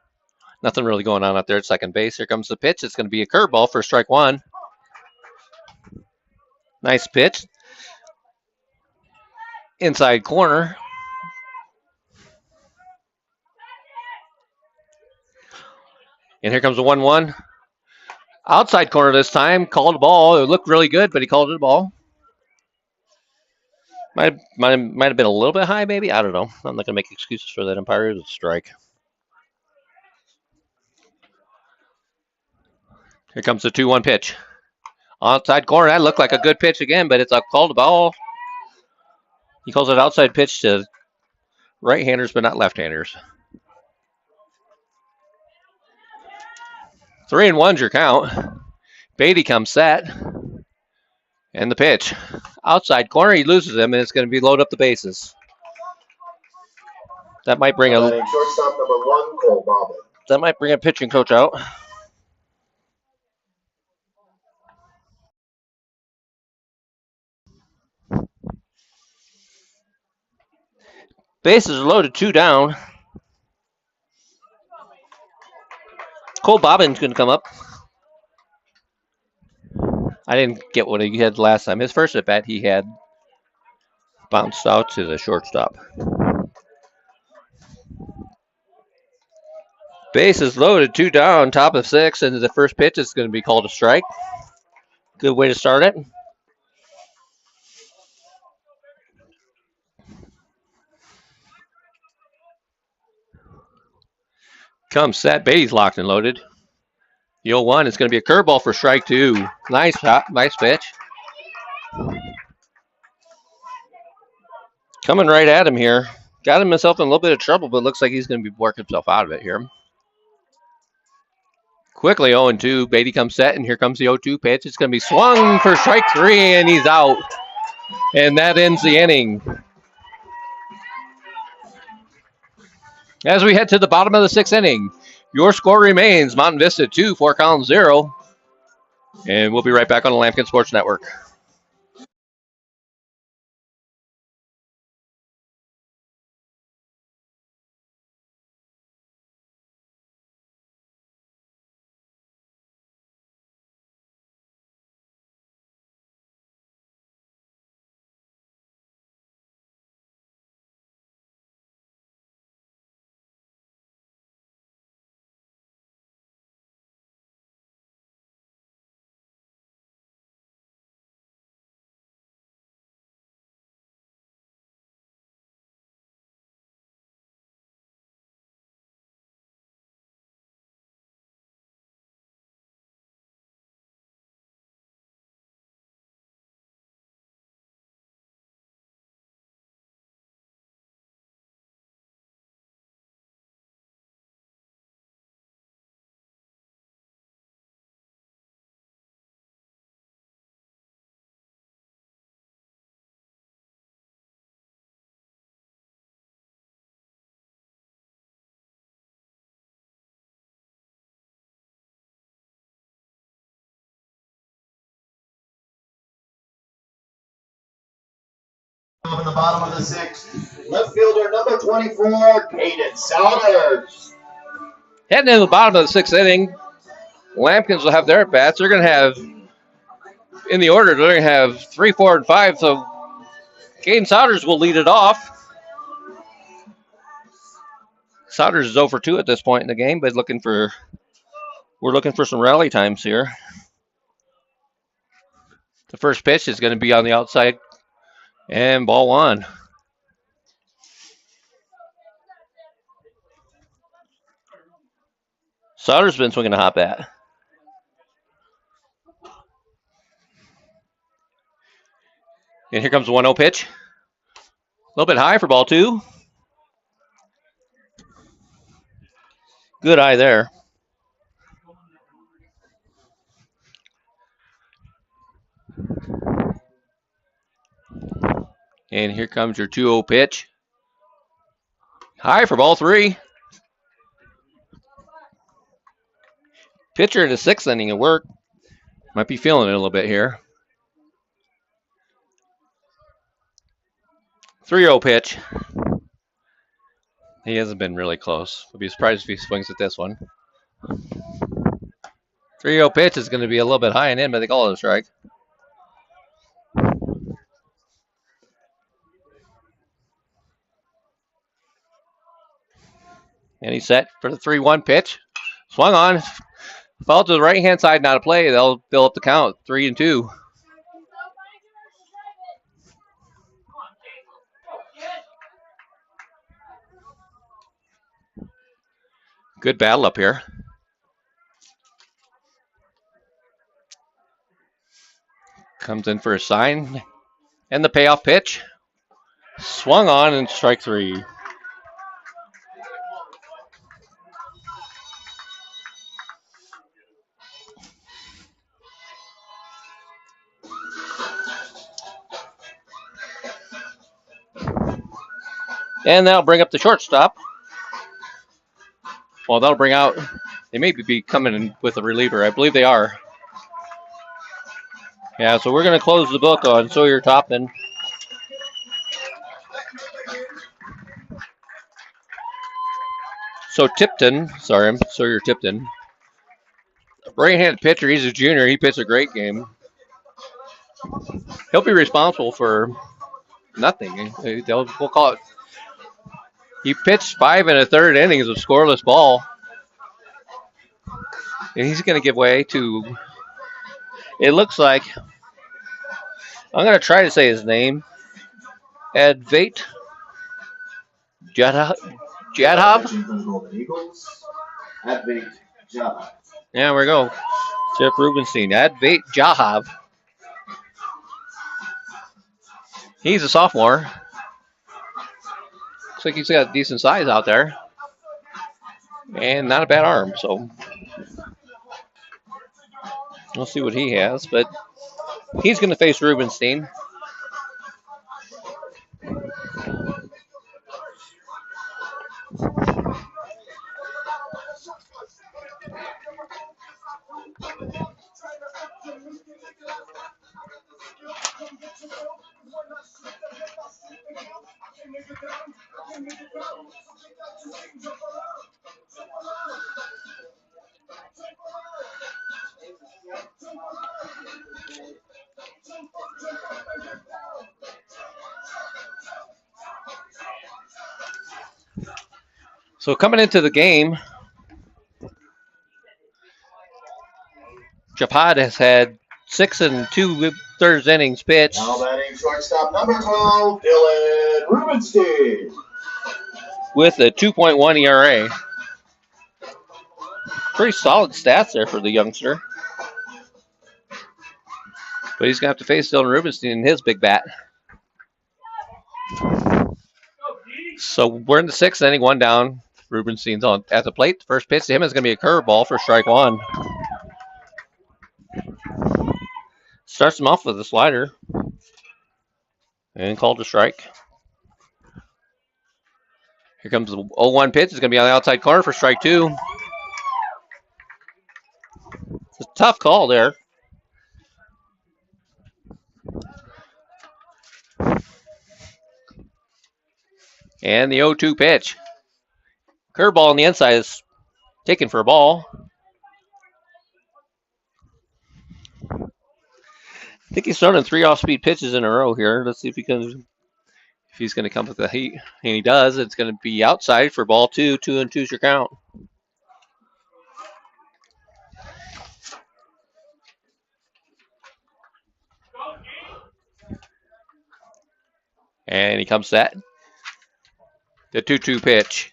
Nothing really going on out there at second base. Here comes the pitch. It's going to be a curveball for strike 1. Nice pitch. Inside corner. And here comes the 1-1. Outside corner this time. Called a ball. It looked really good, but he called it a ball. Might have been a little bit high, maybe. I don't know. I'm not going to make excuses for that umpire. It was a strike. Here comes the 2-1 pitch. Outside corner. That looked like a good pitch again, but it's a called ball. He calls it outside pitch to right-handers, but not left-handers. 3-1's your count. Beatty comes set. And the pitch. Outside corner, he loses him, and it's going to be load up the bases. That might bring Shortstop number 1, Cole Bobbin. That might bring a pitching coach out. Bases are loaded, 2 down. Cole Bobbin's going to come up. I didn't get what he had last time. His first at bat, he had bounced out to the shortstop. Bases loaded, 2 down, top of 6, and the first pitch is going to be called a strike. Good way to start it. Comes set. Beatty's locked and loaded. The 0-1 is going to be a curveball for strike 2. Nice shot. Nice pitch. Coming right at him here. Got himself in a little bit of trouble, but looks like he's going to be working himself out of it here. Quickly 0-2. Beatty comes set, and here comes the 0-2 pitch. It's going to be swung for strike 3, and he's out. And that ends the inning. As we head to the bottom of the 6th inning, your score remains Mountain Vista 2, Fort Collins 0. And we'll be right back on the Lampkin Sports Network. up in the bottom of the sixth. Left fielder number 24, Caden Souders. Heading into the bottom of the sixth inning, Lampkins will have their at-bats. They're going to have, in the order, they're going to have 3, 4, and 5. So Caden Souders will lead it off. Souders is 0 for 2 at this point in the game, but we're looking for some rally times here. The first pitch is going to be on the outside, and ball 1. Souders been swinging a hot bat. And here comes the 1-0 pitch. A little bit high for ball 2. Good eye there. And here comes your 2-0 pitch. High for ball 3. Pitcher in the 6th inning of work. Might be feeling it a little bit here. 3-0 pitch. He hasn't been really close. I'd be surprised if he swings at this one. 3-0 pitch is going to be a little bit high and in, but they call it a strike. And he's set for the 3-1 pitch. Swung on. Foul to the right-hand side, not a play. They'll fill up the count, 3-2. Good battle up here. Comes in for a sign. And the payoff pitch. Swung on and strike 3. And that'll bring up the shortstop. Well, that'll bring out, they may be coming in with a reliever. I believe they are. Yeah, so we're going to close the book on Sawyer Toppin. So Sawyer Tipton. Right-handed pitcher, he's a junior. He pitched a great game. He'll be responsible for nothing. We'll call it. He pitched 5 1/3 innings of scoreless ball. And he's going to give way to, it looks like, I'm going to try to say his name. Advait Jadhav. Yeah, there we go. Jeff Rubenstein. Advait Jadhav. He's a sophomore. Looks like he's got decent size out there. And not a bad arm, so we'll see what he has. But he's going to face Rubenstein. So coming into the game, Japad has had 6 2/3 innings pitched. Now batting shortstop number 12, Dylan Rubenstein. With a 2.1 ERA. Pretty solid stats there for the youngster. But he's going to have to face Dylan Rubenstein in his big bat. So we're in the 6th inning, 1 down. Rubenstein's on at the plate. The first pitch to him is going to be a curveball for strike 1. Starts him off with a slider. And called a strike. Here comes the 0-1 pitch. It's going to be on the outside corner for strike 2. It's a tough call there. And the 0-2 pitch. Curveball on the inside is taken for a ball. I think he's thrown in 3 off-speed pitches in a row here. Let's see if he's going to come with the heat. And he does. It's going to be outside for ball 2. 2-2's your count. And he comes set. The 2-2 pitch.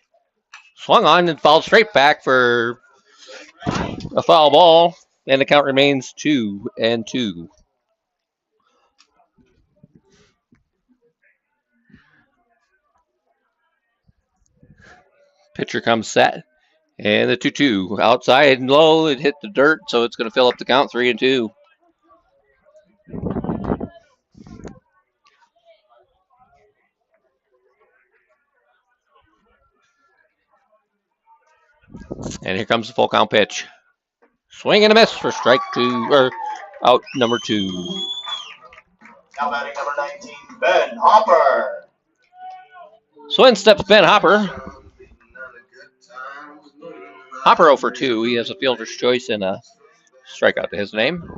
Swung on and fouled straight back for a foul ball. And the count remains 2-2. Pitcher comes set. And the 2-2 outside and low. It hit the dirt, so it's going to fill up the count 3-2. And here comes the full count pitch. Swing and a miss for strike 2, or out number 2. Now batting number 19, Ben Hopper. So in steps Ben Hopper. Hopper 0 for 2. He has a fielder's choice and a strikeout to his name.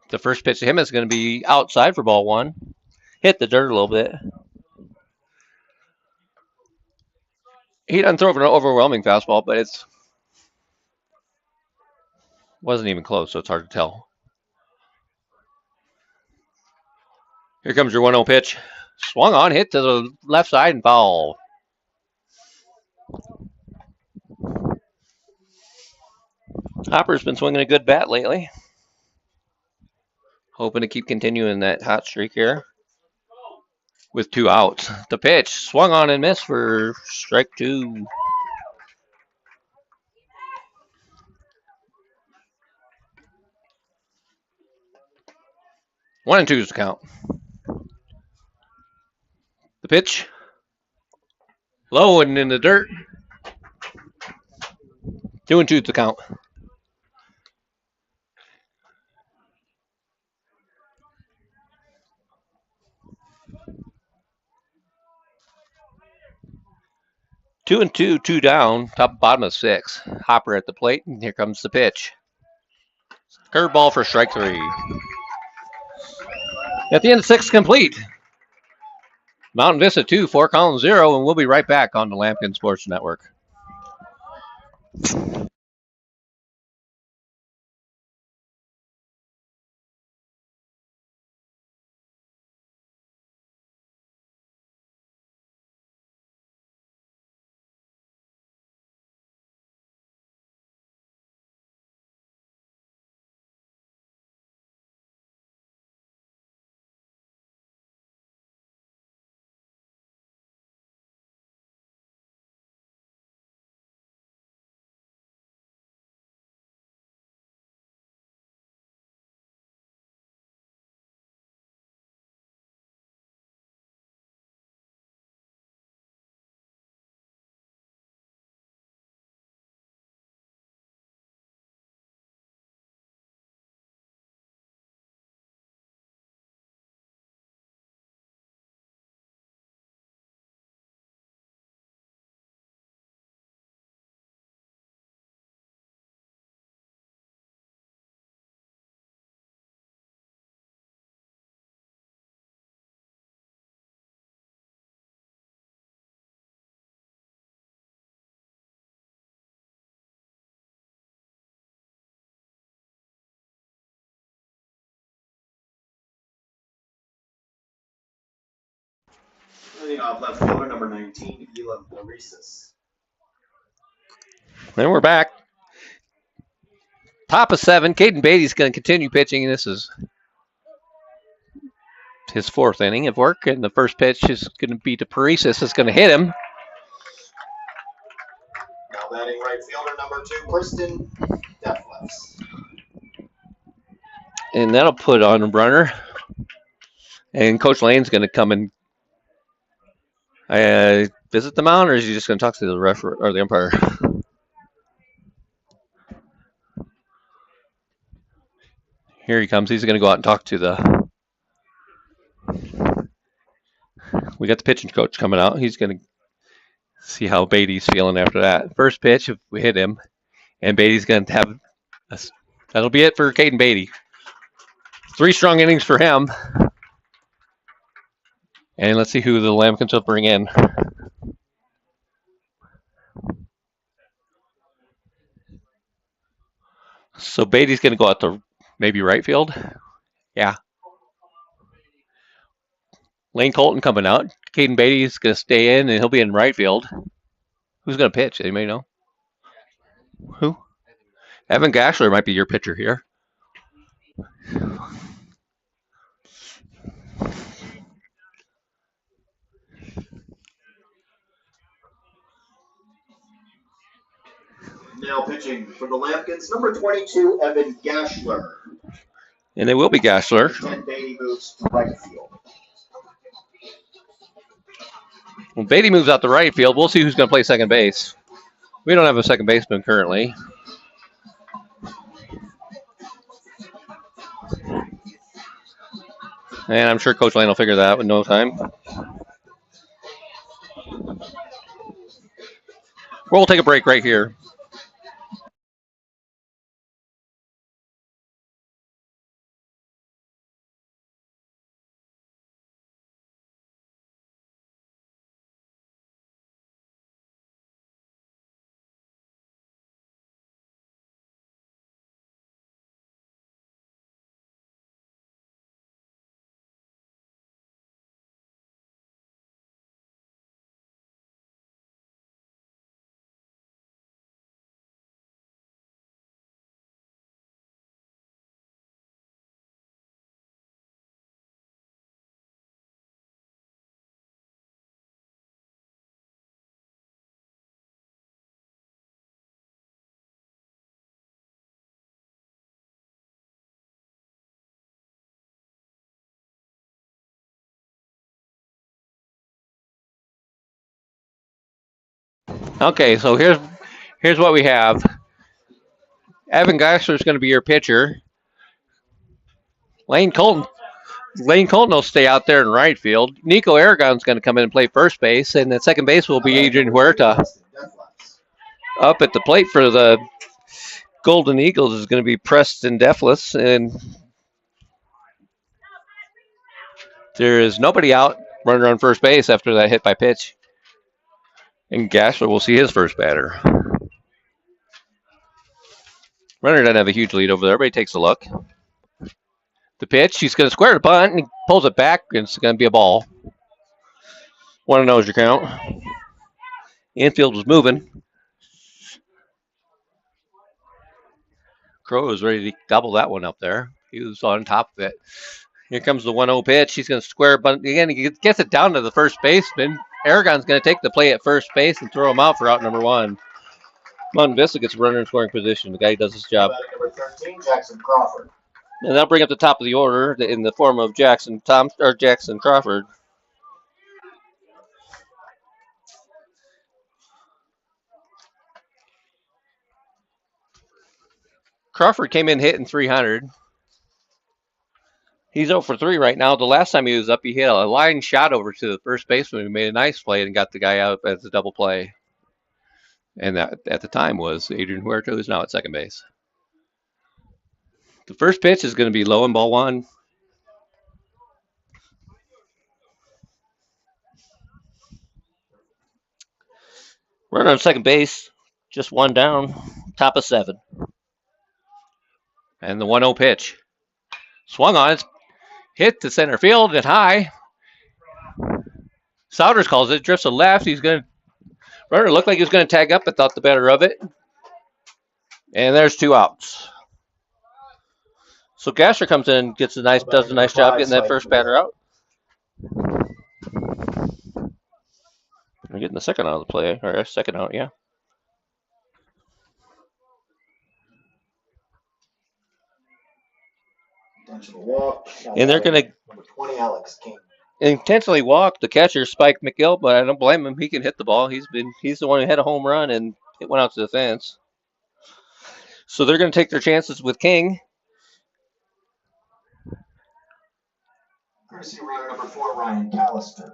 The first pitch to him is going to be outside for ball 1. Hit the dirt a little bit. He doesn't throw for an overwhelming fastball, but it wasn't even close, so it's hard to tell. Here comes your 1-0 pitch. Swung on, hit to the left side and foul. Hopper's been swinging a good bat lately. Hoping to keep continuing that hot streak here. With 2 outs. The pitch swung on and missed for strike 2. One and 2 is the count. The pitch. Low and in the dirt. 2-2 is the count. Two and two, 2 down, top bottom of 6. Hopper at the plate, and here comes the pitch. Curveball for strike 3. At the end of 6 complete. Mountain Vista 2, Fort Collins 0, and we'll be right back on the Lampkin Sports Network. Leading off left fielder number 19, Elam Maurices. And we're back. Top of 7. Caden Beatty's going to continue pitching. This is his 4th inning of work, and the first pitch is going to be to Paresis. It's going to hit him. Now batting right fielder number 2, Kristen Defless. And that'll put on a runner. And Coach Lane's going to come and visit the mound, or is he just going to talk to the referee or the umpire? Here he comes. He's going to go out and talk to the. We got the pitching coach coming out. He's going to see how Beatty's feeling after that. First pitch, if we hit him, and Beatty's going to have. That'll be it for Caden Beatty. 3 strong innings for him. And let's see who the Lambkins will bring in. So Beatty's going to go out to maybe right field. Yeah. Lane Colton coming out. Caden Beatty's going to stay in, and he'll be in right field. Who's going to pitch? Anybody know? Who? Evan Gashler might be your pitcher here. Now pitching for the Lambkins, number 22, Evan Gashler. And it will be Gashler. 10 Beatty moves to right field. When Beatty moves out to right field, we'll see who's going to play second base. We don't have a second baseman currently. And I'm sure Coach Lane will figure that out in no time. We'll take a break right here. Okay, so here's what we have. Evan Geisler is going to be your pitcher. Lane Colton will stay out there in right field. Nico Aragon's going to come in and play first base, and at second base will be Adrian Huerta. Up at the plate for the Golden Eagles is going to be Preston Deflis, and there is nobody out running on first base after that hit by pitch. And Gashler will see his first batter. Runner doesn't have a huge lead over there, but he takes a look. The pitch, he's going to square the bunt, and he pulls it back, and it's going to be a ball. 1-0 is your count. Infield was moving. Crow was ready to gobble that one up there. He was on top of it. Here comes the 1-0 pitch. He's going to square bunt. Again, he gets it down to the first baseman. Aragon's going to take the play at first base and throw him out for out number 1. Mountain Vista gets a runner in scoring position. The guy who does his job. Number 13, Jackson Crawford. And they'll bring up the top of the order in the form of Jackson Crawford. Crawford came in hitting 300. He's 0 for 3 right now. The last time he was up, he hit a line shot over to the first baseman. He made a nice play and got the guy out as a double play. And that at the time was Adrian Huerta, who's now at second base. The first pitch is going to be low and ball 1. Runner on second base, just 1 down, top of 7. And the 1-0 pitch. Swung on, it's hit to center field and high. Souders calls it, drifts to left. Runner looked like he was going to tag up, but thought the better of it. And there's 2 outs. So Gasser comes in, does a nice job getting that first batter out. We're getting the second out of the play, or second out, yeah. Intentional walk. And they're going to Number 20, Alex King. intentionally walk the catcher, Spike McGill, but I don't blame him. He can hit the ball. He's the one who had a home run, and it went out to the fence. So they're going to take their chances with King. Courtesy runner number 4, Ryan Callister.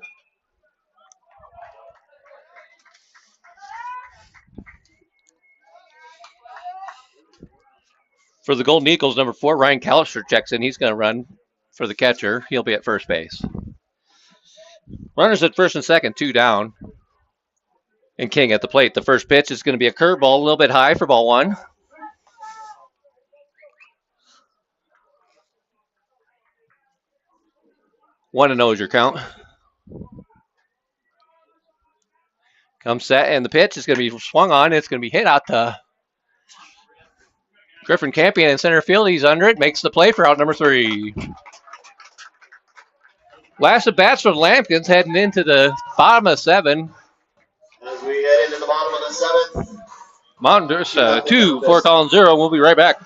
For the Golden Eagles, number 4, Ryan Callister checks in. He's going to run for the catcher. He'll be at first base. Runners at first and second, 2 down. And King at the plate. The first pitch is going to be a curveball, a little bit high for ball 1. 1-0 is your count. Comes set, and the pitch is going to be swung on. It's going to be hit out to Griffin Campion in center field. He's under it, makes the play for out number 3. Last at bats for the Lampkins heading into the bottom of 7. As we head into the bottom of the 7th. Monitors 2, Fort Collins 0. We'll be right back.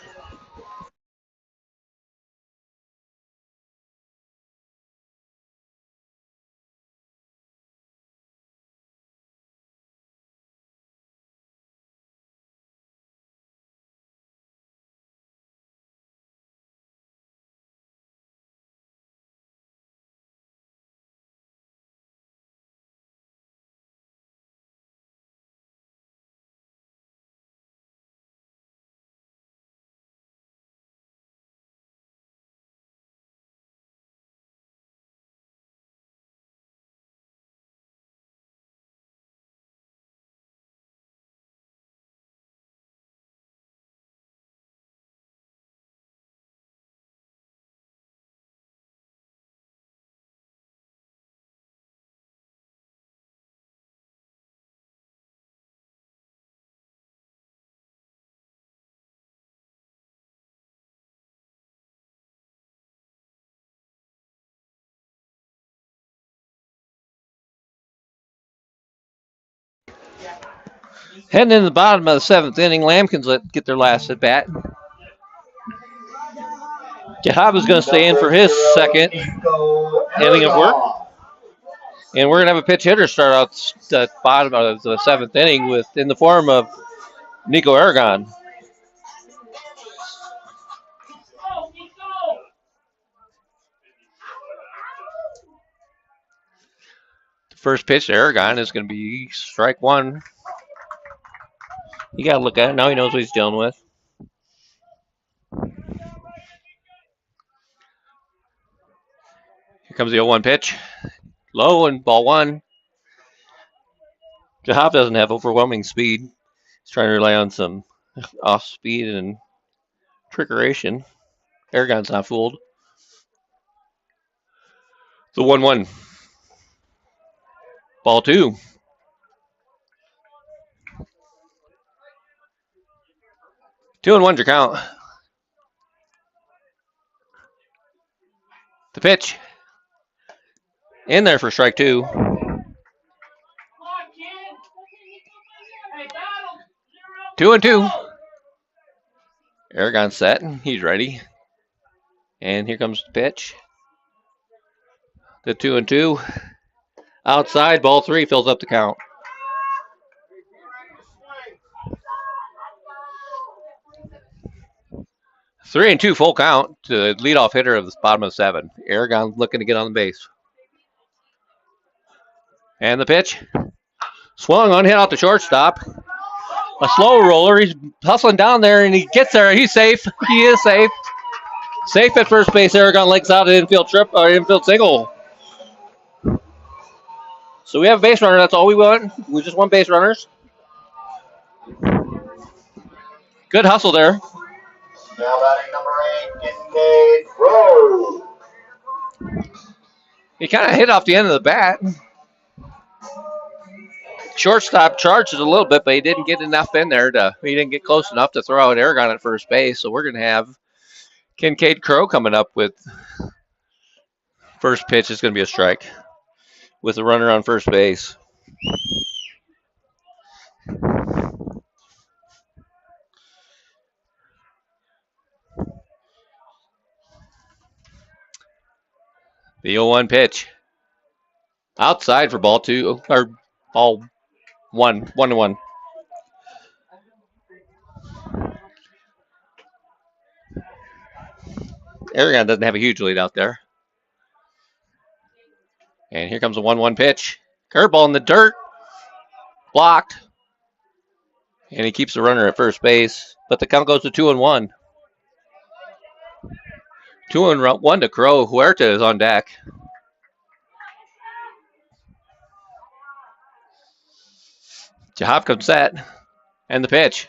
Heading into the bottom of the 7th inning, Lampkins get their last at bat. Jahaba's going to stay in for his second inning of work. And we're going to have a pitch hitter start out the bottom of the 7th inning in the form of Nico Aragon. The first pitch to Aragon is going to be strike 1. You got to look at it. Now he knows what he's dealing with. Here comes the 0-1 pitch. Low and ball 1. Jahab doesn't have overwhelming speed. He's trying to rely on some off speed and trickeration. Aragon's not fooled. The 1-1. Ball 2. Two and 1's your count. The pitch. In there for strike 2. 2-2. Aragon's set. He's ready. And here comes the pitch. The 2-2. Outside, ball 3 fills up the count. Three and 2 full count to the leadoff hitter of the bottom of 7. Aragon looking to get on the base. And the pitch. Swung on, hit out the shortstop. A slow roller. He's hustling down there, and he gets there. He's safe. He is safe. Safe at first base. Aragon legs out an infield single. So we have a base runner. That's all we want. We just want base runners. Good hustle there. Now batting number 8, Kincaid Rowe. He kind of hit off the end of the bat. Shortstop charged it a little bit, but he didn't get enough in there. He didn't get close enough to throw out Aragon at first base. So we're going to have Kincaid Crow coming up with first pitch. Is going to be a strike with a runner on first base. The 0-1 pitch. Outside for ball 2, or ball 1, 1-1. Aragon doesn't have a huge lead out there. And here comes a 1-1 pitch. Curveball in the dirt. Blocked. And he keeps the runner at first base. But the count goes to 2-1. 2-1 to Crow. Huerta is on deck. Jahab comes set. And the pitch.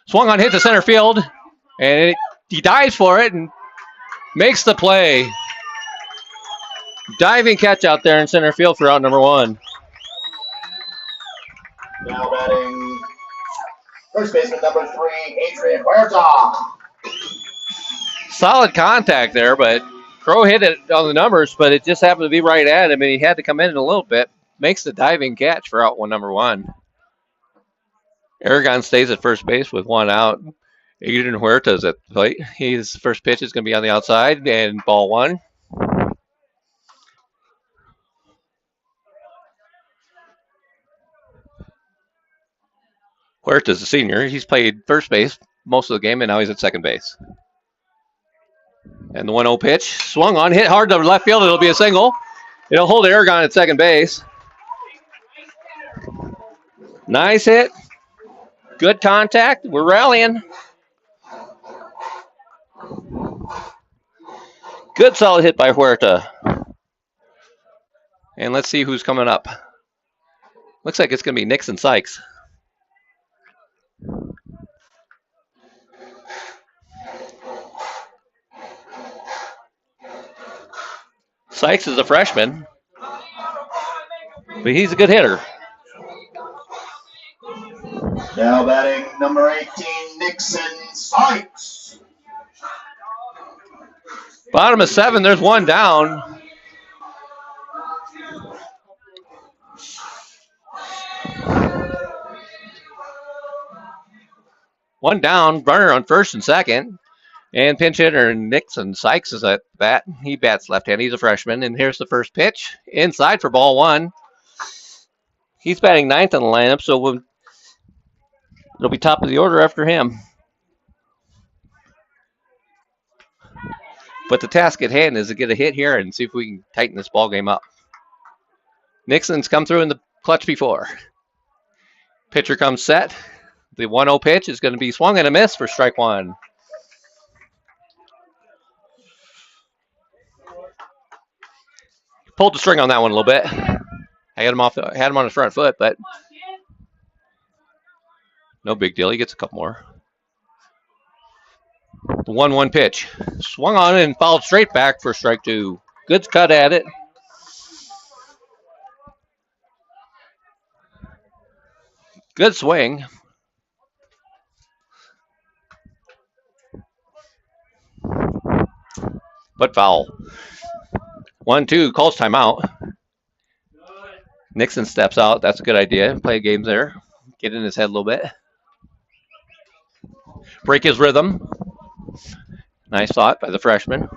Swung on, hit to center field. And he dives for it and makes the play. Diving catch out there in center field for out number 1. Now batting first baseman number 3, Adrian Huerta. Solid contact there, but Crow hit it on the numbers, but it just happened to be right at him, and he had to come in a little bit. Makes the diving catch for out number 1. Aragon stays at first base with 1 out. Adrian Huerta is at the plate. His first pitch is going to be on the outside, and ball 1. Huerta's a senior. He's played first base most of the game, and now he's at second base. And the 1-0 pitch. Swung on, hit hard to left field. It'll be a single. It'll hold Aragon at second base. Nice hit. Good contact. We're rallying. Good solid hit by Huerta. And let's see who's coming up. Looks like it's going to be Nixon Sykes. Sykes is a freshman, but he's a good hitter. Now batting number 18, Nixon Sykes. Bottom of 7, there's 1 down. One down, runner on first and second. And pinch hitter Nixon Sykes is at bat. He bats left-handed. He's a freshman. And here's the first pitch. Inside for ball 1. He's batting 9th in the lineup, so it'll be top of the order after him. But the task at hand is to get a hit here and see if we can tighten this ball game up. Nixon's come through in the clutch before. Pitcher comes set. The 1-0 pitch is going to be swung and a miss for strike 1. Pulled the string on that one a little bit. I had him on his front foot, but no big deal. He gets a couple more. The 1-1 pitch. Swung on and fouled straight back for strike 2. Good cut at it. Good swing. But foul. 1-2, calls timeout. Nixon steps out. That's a good idea. Play games there. Get in his head a little bit. Break his rhythm. Nice thought by the freshman.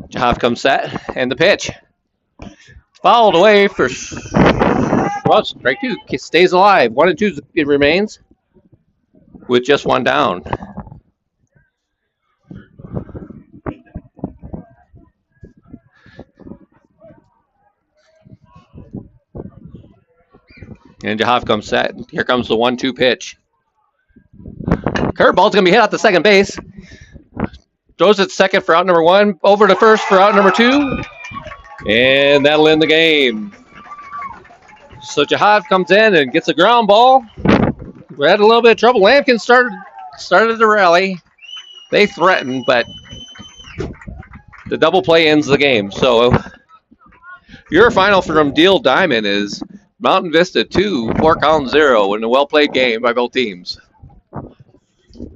Jahaf comes set. And the pitch. Fouled away for strike 2. Stays alive. 1 and 2 it remains. With just 1 down. And Jahaf comes set. Here comes the 1-2 pitch. Curveball's going to be hit out to second base. Throws it second for out number 1. Over to first for out number 2. And that'll end the game. So Jahaf comes in and gets a ground ball. We had a little bit of trouble. Lampkin started the rally. They threatened, but the double play ends the game. So your final from Deal Diamond is Mountain Vista 2, Fort Collins 0 in a well-played game by both teams.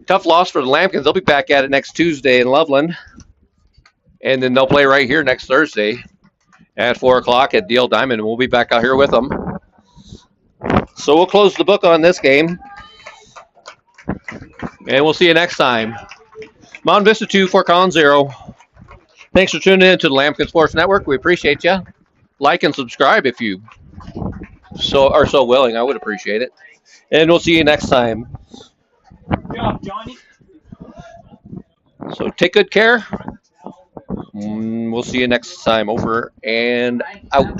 Tough loss for the Lampkins. They'll be back at it next Tuesday in Loveland. And then they'll play right here next Thursday at 4 o'clock at Deal Diamond, and we'll be back out here with them. So we'll close the book on this game. And we'll see you next time. Mountain Vista 2, Fort Collins 0. Thanks for tuning in to the Lampkin Sports Network. We appreciate you. Like and subscribe if you are so willing. I would appreciate it. And we'll see you next time. Good job, Johnny. So take good care. We'll see you next time. Over and out.